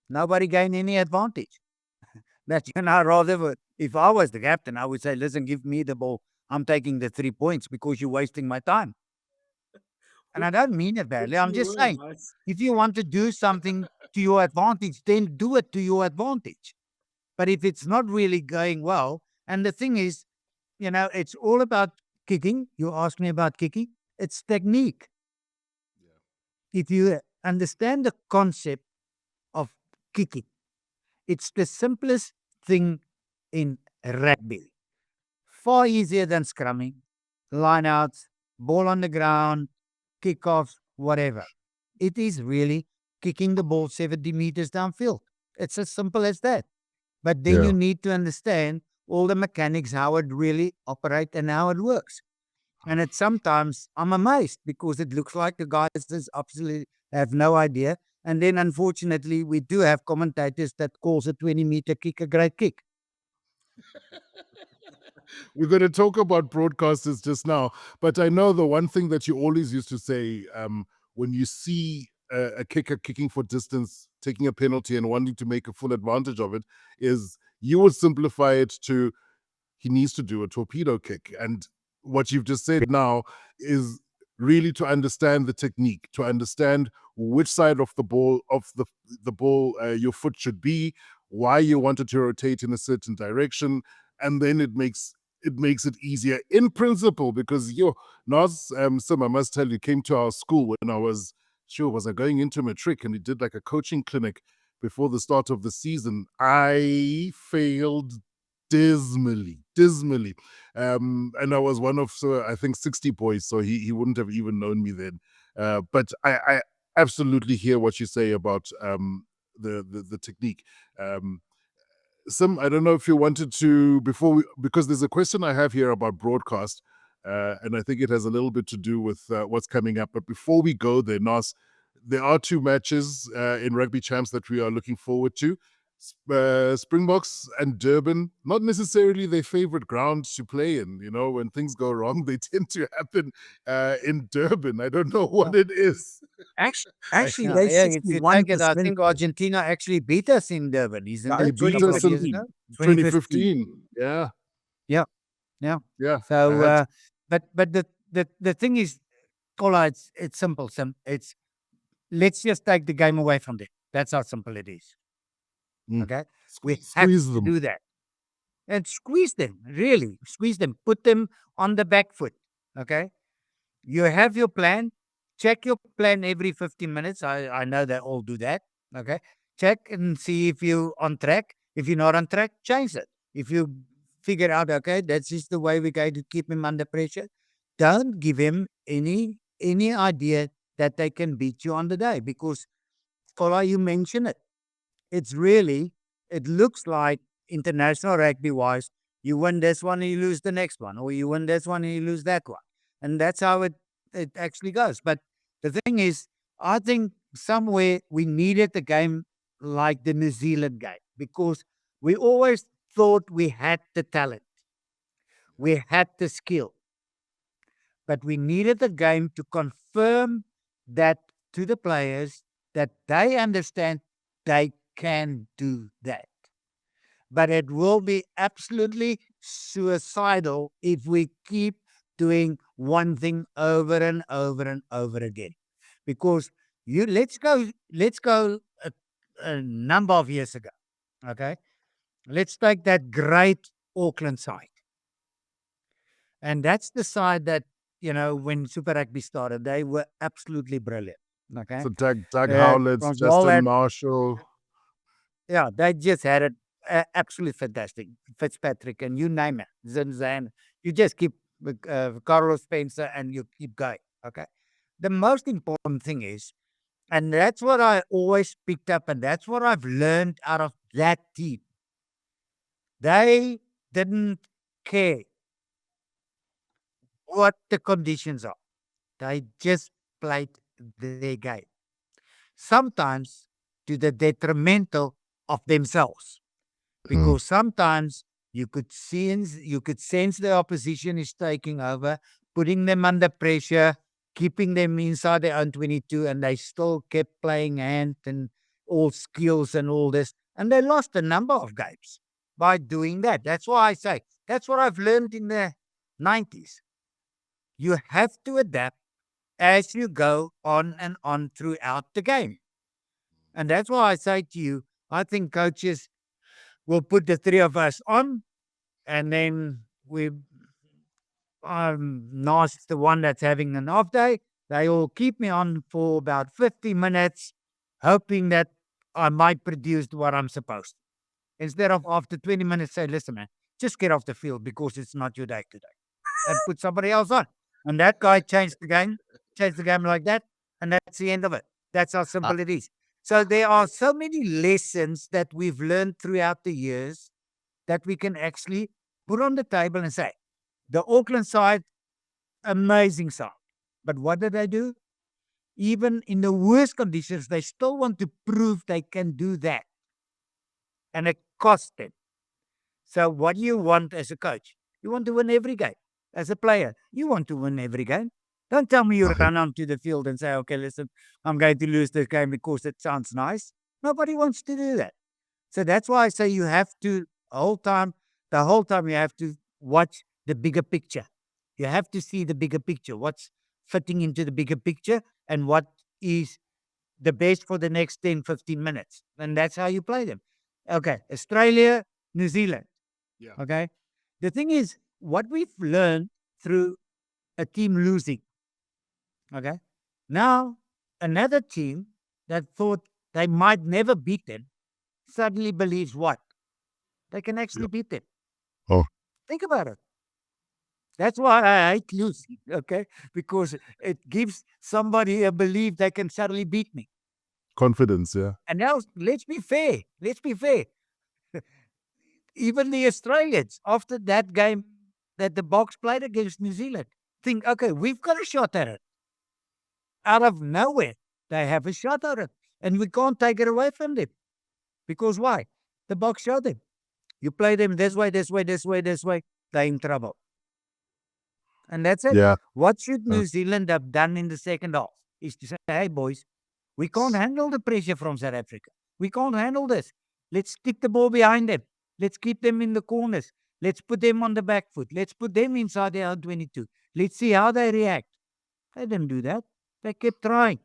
Nobody gain any advantage. That's, rather, if I was the captain, I would say, listen, give me the ball. I'm taking the 3 points because you're wasting my time. And I don't mean it badly. I'm just saying, if you want to do something to your advantage, then do it to your advantage. But if it's not really going well, and the thing is, it's all about kicking. You asked me about kicking. It's technique. Yeah. If you understand the concept of kicking, it's the simplest thing in rugby. Far easier than scrumming, lineouts, ball on the ground, kickoffs, whatever. It is really kicking the ball 70 meters downfield. It's as simple as that. But then you need to understand all the mechanics, how it really operates and how it works. And sometimes I'm amazed because it looks like the guys just absolutely have no idea. And then unfortunately, we do have commentators that calls a 20-meter kick a great kick. We're going to talk about broadcasters just now, but I know the one thing that you always used to say when you see a kicker kicking for distance, taking a penalty and wanting to make a full advantage of it, is you would simplify it to he needs to do a torpedo kick. And what you've just said now is really to understand the technique, to understand which side of the ball your foot should be, why you want it to rotate in a certain direction, and then it makes it easier in principle. Because Naas, Sim, I must tell you, came to our school when I was I going into matric, and we did like a coaching clinic before the start of the season. I failed dismally. And I was one of, I think, 60 boys, so he wouldn't have even known me then. But I absolutely hear what you say about the technique. Sim, I don't know if you wanted to, because there's a question I have here about broadcast, and I think it has a little bit to do with what's coming up. But before we go there, Naas, there are 2 matches in Rugby Champs that we are looking forward to. Springboks and Durban, not necessarily their favorite ground to play in. When things go wrong, they tend to happen in Durban. I don't know what it is. Actually, Yeah, they if you take it, I think Argentina actually beat us in Durban, isn't They it? beat us in 25 years ago? 2015. Yeah. Yeah. So, but the thing is, Pollard, it's simple. It's let's just take the game away from them. That's how simple it is. Okay, we have Squeeze to them. do that and squeeze them. Really, squeeze them. Put them on the back foot. Okay, you have your plan. Check your plan every 15 minutes. I know they all do that. Okay, check and see if you're on track. If you're not on track, change it. If you figure out, okay, that's just the way we're going to keep him under pressure. Don't give him any idea that they can beat you on the day, because Kola, you mentioned it. It's really, it looks like international rugby wise, you win this one and you lose the next one, or you win this one and you lose that one. And that's how it actually goes. But the thing is, I think somewhere we needed a game like the New Zealand game, because we always thought we had the talent, we had the skill, but we needed a game to confirm that to the players, that they understand they can do that. But it will be absolutely suicidal if we keep doing one thing over and over and over again. Because let's go a number of years ago. Okay. Let's take that great Auckland side. And that's the side that, when Super Rugby started, they were absolutely brilliant. Okay. So Doug Howlett, Justin Marshall. Yeah, they just had it absolutely fantastic. Fitzpatrick and you name it. Zinzan. You just keep Carlos Spencer and you keep going. Okay. The most important thing is, and that's what I always picked up, and that's what I've learned out of that team. They didn't care what the conditions are. They just played their game. Sometimes to the detrimental of themselves. Because sometimes you could sense the opposition is taking over, putting them under pressure, keeping them inside their own 22, and they still kept playing hand and all skills and all this. And they lost a number of games by doing that. That's why I say, that's what I've learned in the 90s. You have to adapt as you go on and on throughout the game. And that's why I say to you, I think coaches will put the three of us on, and then Naas is the one that's having an off day. They all keep me on for about 50 minutes, hoping that I might produce what I'm supposed to. Instead of after 20 minutes, say, listen, man, just get off the field because it's not your day today. And put somebody else on. And that guy changed the game like that. And that's the end of it. That's how simple it is. So there are so many lessons that we've learned throughout the years that we can actually put on the table and say, the Auckland side, amazing side. But what did they do? Even in the worst conditions, they still want to prove they can do that. And it cost them. So what do you want as a coach? You want to win every game. As a player, you want to win every game. Don't tell me you run onto the field and say, okay, listen, I'm going to lose this game because it sounds nice. Nobody wants to do that. So that's why I say you have to, the whole time you have to watch the bigger picture. You have to see the bigger picture, what's fitting into the bigger picture and what is the best for the next 10, 15 minutes. And that's how you play them. Okay, Australia, New Zealand. Yeah. Okay. The thing is, what we've learned through a team losing, okay, now another team that thought they might never beat them suddenly believes what? They can actually beat them. Oh. Think about it. That's why I hate losing, okay? Because it gives somebody a belief they can suddenly beat me. Confidence, yeah. And now, let's be fair. Even the Australians, after that game that the Boks played against New Zealand, think, okay, we've got a shot at it. Out of nowhere, they have a shot at it. And we can't take it away from them. Because why? The Boks showed them. You play them this way, they're in trouble. And that's it. Yeah. What should New Zealand have done in the second half? Is to say, hey, boys, we can't handle the pressure from South Africa. We can't handle this. Let's stick the ball behind them. Let's keep them in the corners. Let's put them on the back foot. Let's put them inside their own 22. Let's see how they react. They didn't do that. They kept trying.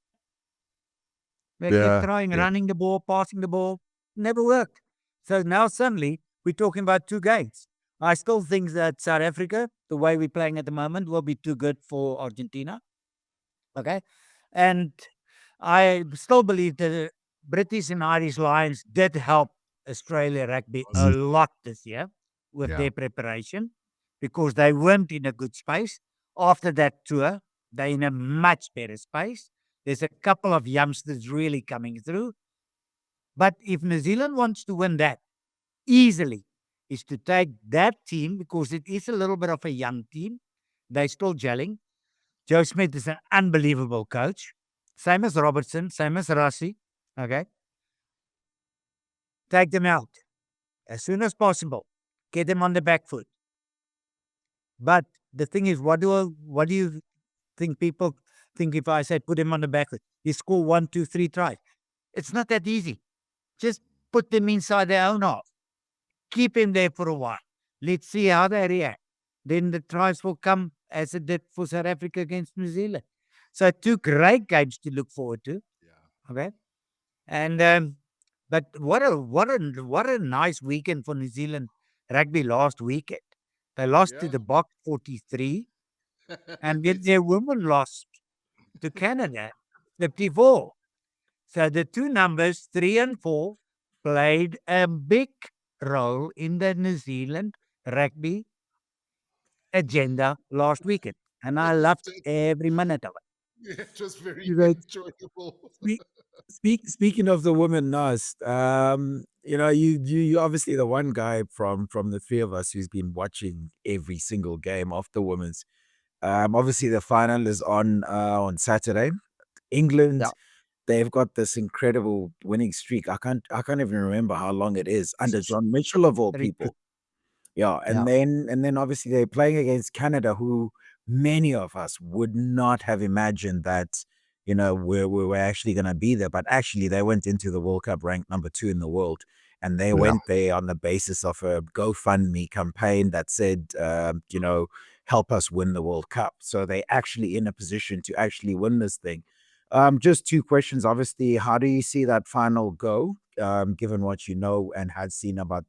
Running the ball, passing the ball. Never worked. So now suddenly we're talking about two games. I still think that South Africa, the way we're playing at the moment, will be too good for Argentina. Okay? And I still believe the British and Irish Lions did help Australia rugby a lot this year. with Yeah. their preparation because they weren't in a good space. After that tour, they're in a much better space. There's a couple of youngsters really coming through. But if New Zealand wants to win that easily, is to take that team because it is a little bit of a young team. They're still gelling. Joe Smith is an unbelievable coach. Same as Robertson, same as Rassi. Okay. Take them out as soon as possible. Get them on the back foot. But the thing is, what do you think people think if I said put him on the back foot? He score 1, 2, 3 tries. It's not that easy. Just put them inside their own half. Keep him there for a while. Let's see how they react. Then the tries will come as it did for South Africa against New Zealand. So 2 great games to look forward to. Yeah. Okay. And but what a nice weekend for New Zealand rugby last weekend. They lost to Yeah. the Boks 43, and then their women lost to Canada 54. So the 2 numbers, 3 and 4, played a big role in the New Zealand rugby agenda last weekend. And I loved every minute of it. Yeah, just very You know, enjoyable. speaking of the women, Nas, you obviously the one guy from the three of us who's been watching every single game of the women's. Obviously the final is on Saturday. England, Yeah. they've got this incredible winning streak. I can't even remember how long it is under John Mitchell of all 3-2. people. Yeah, Yeah. and then obviously they're playing against Canada, who many of us would not have imagined that, we're actually going to be there. But actually, they went into the World Cup ranked number 2 in the world, and they Yeah. went there on the basis of a GoFundMe campaign that said, help us win the World Cup. So they're actually in a position to actually win this thing. Just 2 questions. Obviously, how do you see that final go, given what you know and had seen about,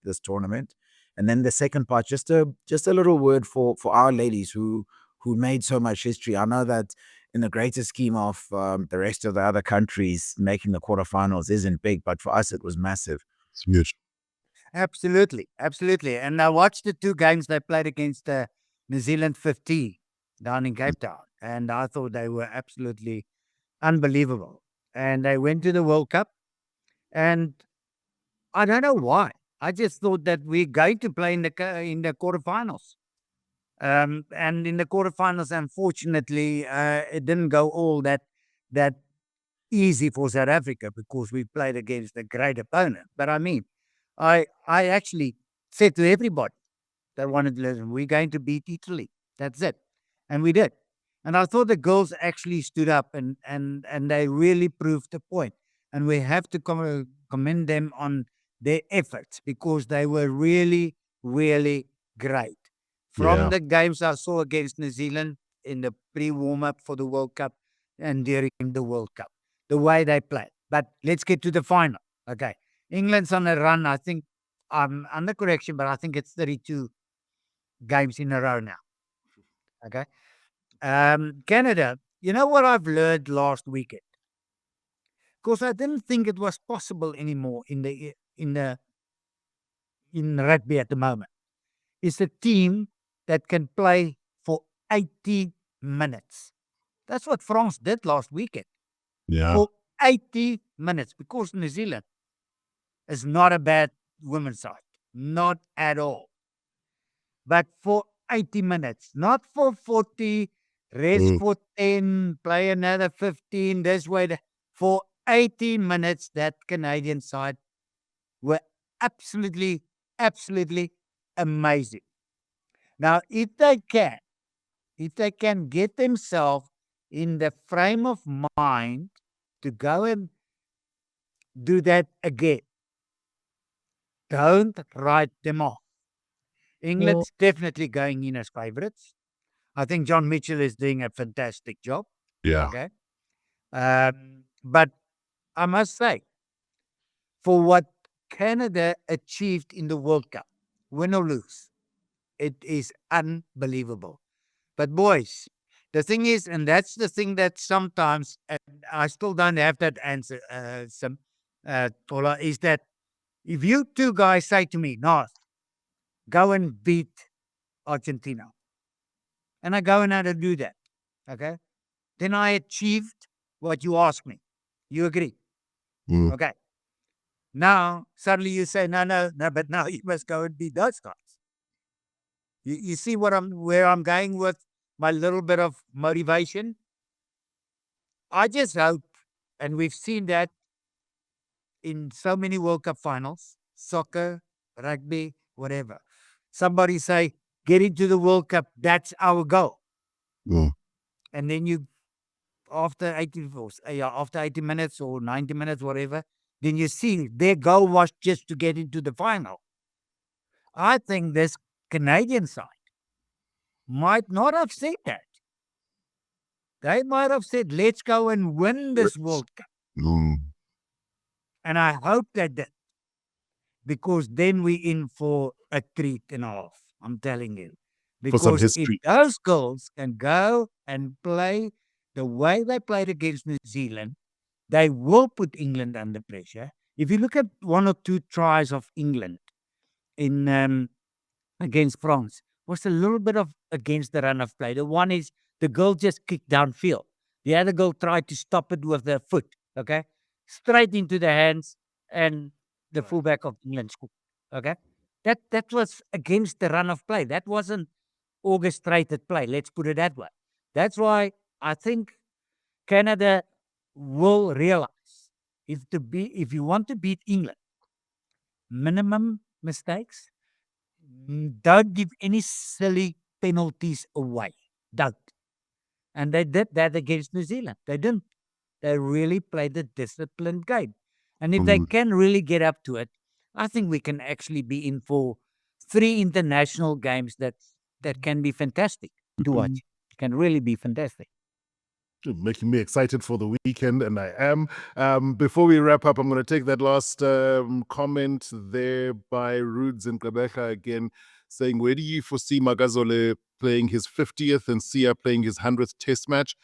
this tournament? And then the second part, just a little word for our ladies who made so much history. I know that in the greater scheme of the rest of the other countries, making the quarterfinals isn't big, but for us it was massive. It's huge. Absolutely. Absolutely. And I watched the 2 games they played against New Zealand 50 down in Cape Town. And I thought they were absolutely unbelievable. And they went to the World Cup. And I don't know why. I just thought that we're going to play in the quarterfinals. And in the quarterfinals, unfortunately, it didn't go all that easy for South Africa because we played against a great opponent. But I mean, I actually said to everybody that wanted to listen, we're going to beat Italy. That's it. And we did. And I thought the girls actually stood up and they really proved the point. And we have to commend them on their efforts because they were really, really great. From Yeah. the games I saw against New Zealand in the pre-warm-up for the World Cup and during the World Cup, the way they played. But let's get to the final. Okay. England's on a run. I think I'm under correction, but I think it's 32 games in a row now. Okay. Canada, you know what I've learned last weekend? Because I didn't think it was possible anymore in rugby at the moment. It's a team that can play for 80 minutes. That's what France did last weekend. Yeah. For 80 minutes, because New Zealand is not a bad women's side. Not at all. But for 80 minutes, not for 40, rest for 10, play another 15, this way. For 80 minutes, that Canadian side were absolutely, absolutely amazing. Now, if they can get themselves in the frame of mind to go and do that again, don't write them off. England's definitely going in as favourites. I think John Mitchell is doing a fantastic job. Yeah. Okay. But I must say, for what Canada achieved in the World Cup, win or lose, it is unbelievable. But boys, the thing is, and that's the thing that sometimes, and I still don't have that answer, Paula, is that if you 2 guys say to me, Naas, go and beat Argentina. And I go and I do that. Okay. Then I achieved what you asked me. You agree? Mm. Okay. Now, suddenly you say, no, but now you must go and beat those guys. You see where I'm going with my little bit of motivation? I just hope, and we've seen that in so many World Cup finals, soccer, rugby, whatever. Somebody say, get into the World Cup, that's our goal. Mm. And then you, after 80 minutes or 90 minutes, whatever, then you see their goal was just to get into the final. I think this Canadian side might not have said that. They might have said, let's go and win this World Cup. Mm. And I hope that because then we in for a treat and a half. I'm telling you. For some Because if history. those girls can go and play the way they played against New Zealand, they will put England under pressure. If you look at one or two tries of England in against France, was a little bit of against the run of play. The one is the girl just kicked downfield. The other girl tried to stop it with her foot. Okay, straight into the hands, and the fullback of England scored. Okay, that was against the run of play. That wasn't orchestrated play. Let's put it that way. That's why I think Canada will realize if you want to beat England, minimum mistakes. Don't give any silly penalties away. Don't. And they did that against New Zealand. They didn't. They really played a disciplined game. And if they Mm. can really get up to it, I think we can actually be in for 3 international games that can be fantastic to watch. Can really be fantastic. Making me excited for the weekend, and I am. Before we wrap up, I'm going to take that last comment there by Rudes and Rebecca again, saying, where do you foresee Magazole playing his 50th and Sia playing his 100th test match,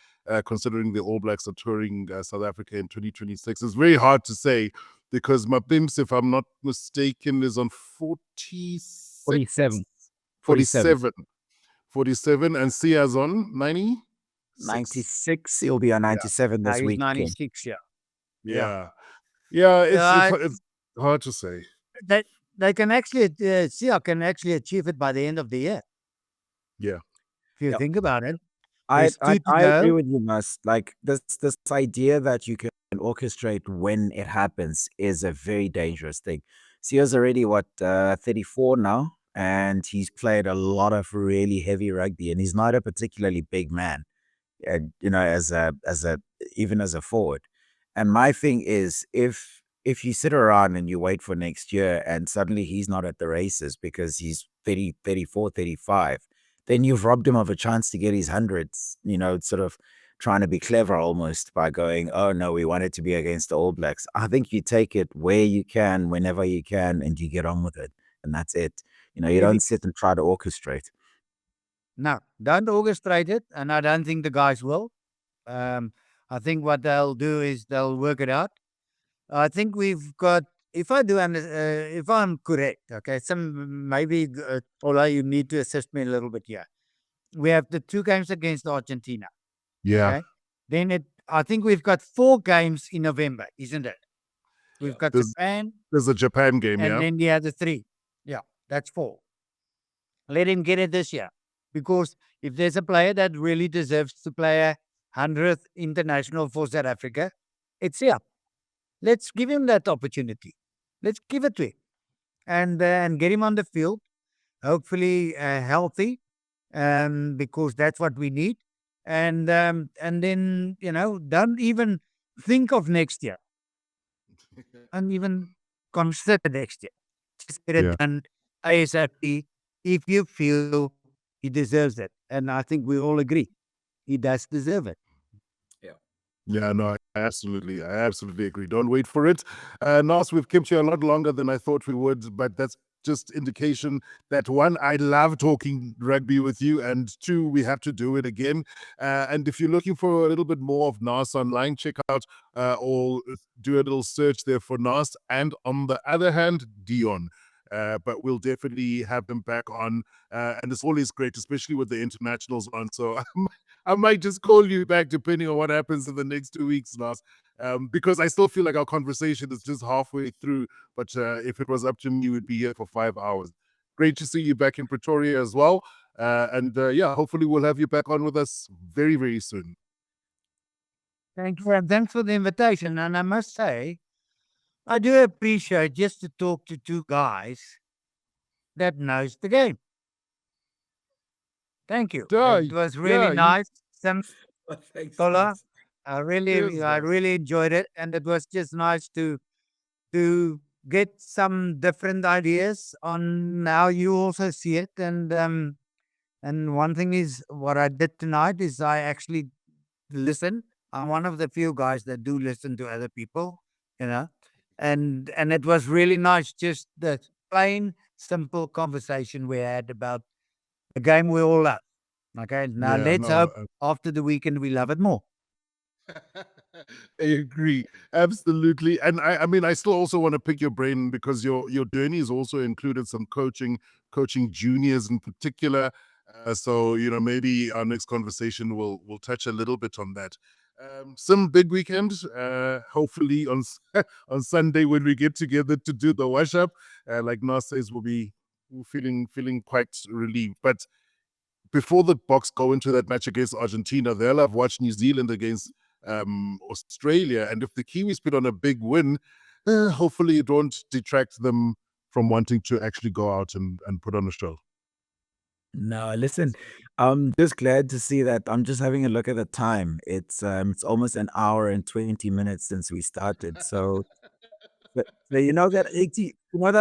considering the All Blacks are touring South Africa in 2026? It's very hard to say because Mapims, if I'm not mistaken, is on 46? 47. 47. 47, and Sia's on 90? 96. He'll be on 97 Now this he's weekend. 96, yeah. Yeah, Yeah, it's hard to say. They can actually, Sia can actually achieve it by the end of the year. Yeah. If you Yep. think about it. I There's 2 to agree go. with you, Mus. Like this idea that you can orchestrate when it happens is a very dangerous thing. Sia's already 34 now, and he's played a lot of really heavy rugby, and he's not a particularly big man. As a even as a forward. And my thing is, if you sit around and you wait for next year and suddenly he's not at the races because he's 30, 34, 35, then you've robbed him of a chance to get his hundreds, sort of trying to be clever almost by going, oh no, we want it to be against the All Blacks. I think you take it where you can, whenever you can, and you get on with it. And that's it. You don't sit and try to orchestrate. No, don't orchestrate it, and I don't think the guys will. I think what they'll do is they'll work it out. I think we've got, if I'm correct, okay, maybe, although you need to assist me a little bit here. We have the 2 games against Argentina. Yeah. Okay. Then I think we've got 4 games in November, isn't it? We've got Japan, There's a Japan game, and yeah. then the other 3. Yeah, that's 4. Let him get it this year. Because if there's a player that really deserves to play a 100th international for South Africa, it's here. Let's give him that opportunity. Let's give it to him. And get him on the field, hopefully healthy, because that's what we need. And then, don't even think of next year. And even consider next year. Just get it done ASAP if you feel he deserves it. And I think we all agree he does deserve it. Yeah, no, I absolutely agree. Don't wait for it. Naas, we've kept you a lot longer than I thought we would, but that's just indication that 1, I love talking rugby with you, and 2, we have to do it again. And if you're looking for a little bit more of Naas online, check out or do a little search there for Naas. And on the other hand, Dion. but we'll definitely have them back on. And it's always great, especially with the internationals on. So I might just call you back depending on what happens in the next 2 weeks, Naas, because I still feel like our conversation is just halfway through. But if it was up to me, we'd be here for 5 hours. Great to see you back in Pretoria as well. And hopefully we'll have you back on with us very, very soon. Thank you, and thanks for the invitation. And I must say, I do appreciate just to talk to two guys that knows the game. Thank you. It was really nice. Thanks, Tola, Naas. I Cheers, Naas. really enjoyed it, and it was just nice to get some different ideas on how you also see it. And one thing is, what I did tonight is I actually listen. I'm one of the few guys that do listen to other people, and it was really nice, just the plain, simple conversation we had about the game we all love. Okay, now Yeah, let's no, hope after the weekend we love it more. I agree. Absolutely. And I mean, I still also want to pick your brain because your journey has also included some coaching juniors in particular. So, maybe our next conversation will touch a little bit on that. Some big weekend, hopefully on on Sunday when we get together to do the wash up. Like Naas says, we'll be feeling quite relieved. But before the Boks go into that match against Argentina, they'll have watched New Zealand against Australia. And if the Kiwis put on a big win, hopefully it won't detract them from wanting to actually go out and put on a show. No, listen, I'm just glad to see that. I'm just having a look at the time. It's almost an hour and 20 minutes since we started. So that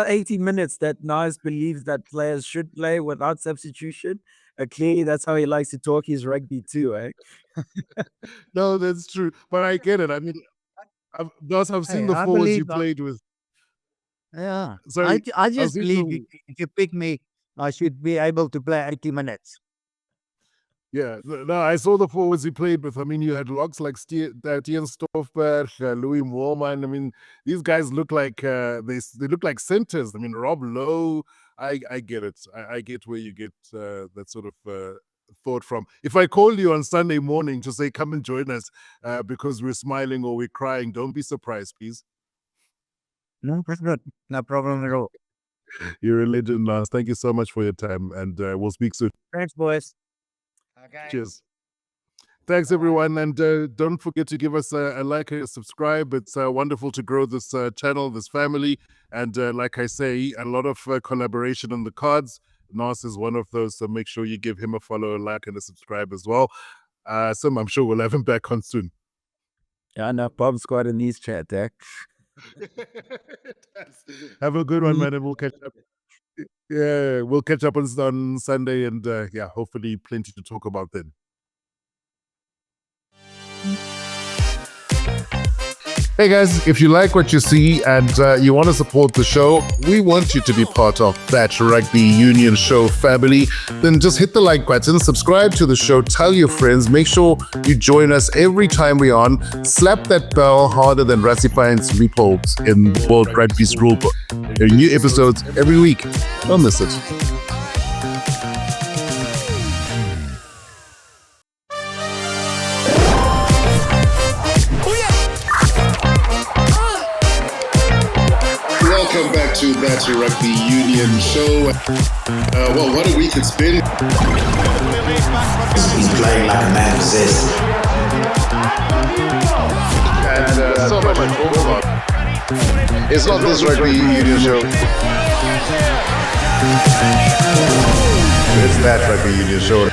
80 minutes that Naas believes that players should play without substitution. Clearly, that's how he likes to talk his rugby too, eh? No, that's true. But I get it. I mean, I've seen Hey, the I forwards you believe, played with. yeah, Sorry, I I've just seen believe the if you pick me, I should be able to play 80 minutes. Yeah, no, I saw the forwards you played with. I mean, you had locks like Tian Stoffberg, Louis Moorman. I mean, these guys look like they look like centers. I mean, Rob Lowe. I get it. I get where you get that sort of thought from. If I call you on Sunday morning to say come and join us because we're smiling or we're crying, don't be surprised, please. No, that's good. No problem at all. You're a legend, Lars. Thank you so much for your time, and we'll speak soon. Thanks, boys. Okay. Cheers. Thanks, everyone. And don't forget to give us a like and a subscribe. It's wonderful to grow this channel, this family. And like I say, a lot of collaboration on the cards. Naas is one of those, so make sure you give him a follow, a like, and a subscribe as well. So I'm sure we'll have him back on soon. Yeah, no, Bob squad in these chat, eh? Have a good one, man, and we'll catch up. Yeah, we'll catch up on Sunday, and hopefully plenty to talk about then. Hey guys, if you like what you see and you want to support the show, we want you to be part of That Rugby Union Show family. Then just hit the like button, subscribe to the show, tell your friends, make sure you join us every time we're on. Slap that bell harder than Rassie finds loopholes in World Rugby's rulebook. There are new episodes every week. Don't miss it. Welcome back to That Rugby Union Show. Well, what a week it's been. He's playing like a man possessed. And so much more. It's not this Rugby Union Show. It's That Rugby Union Show.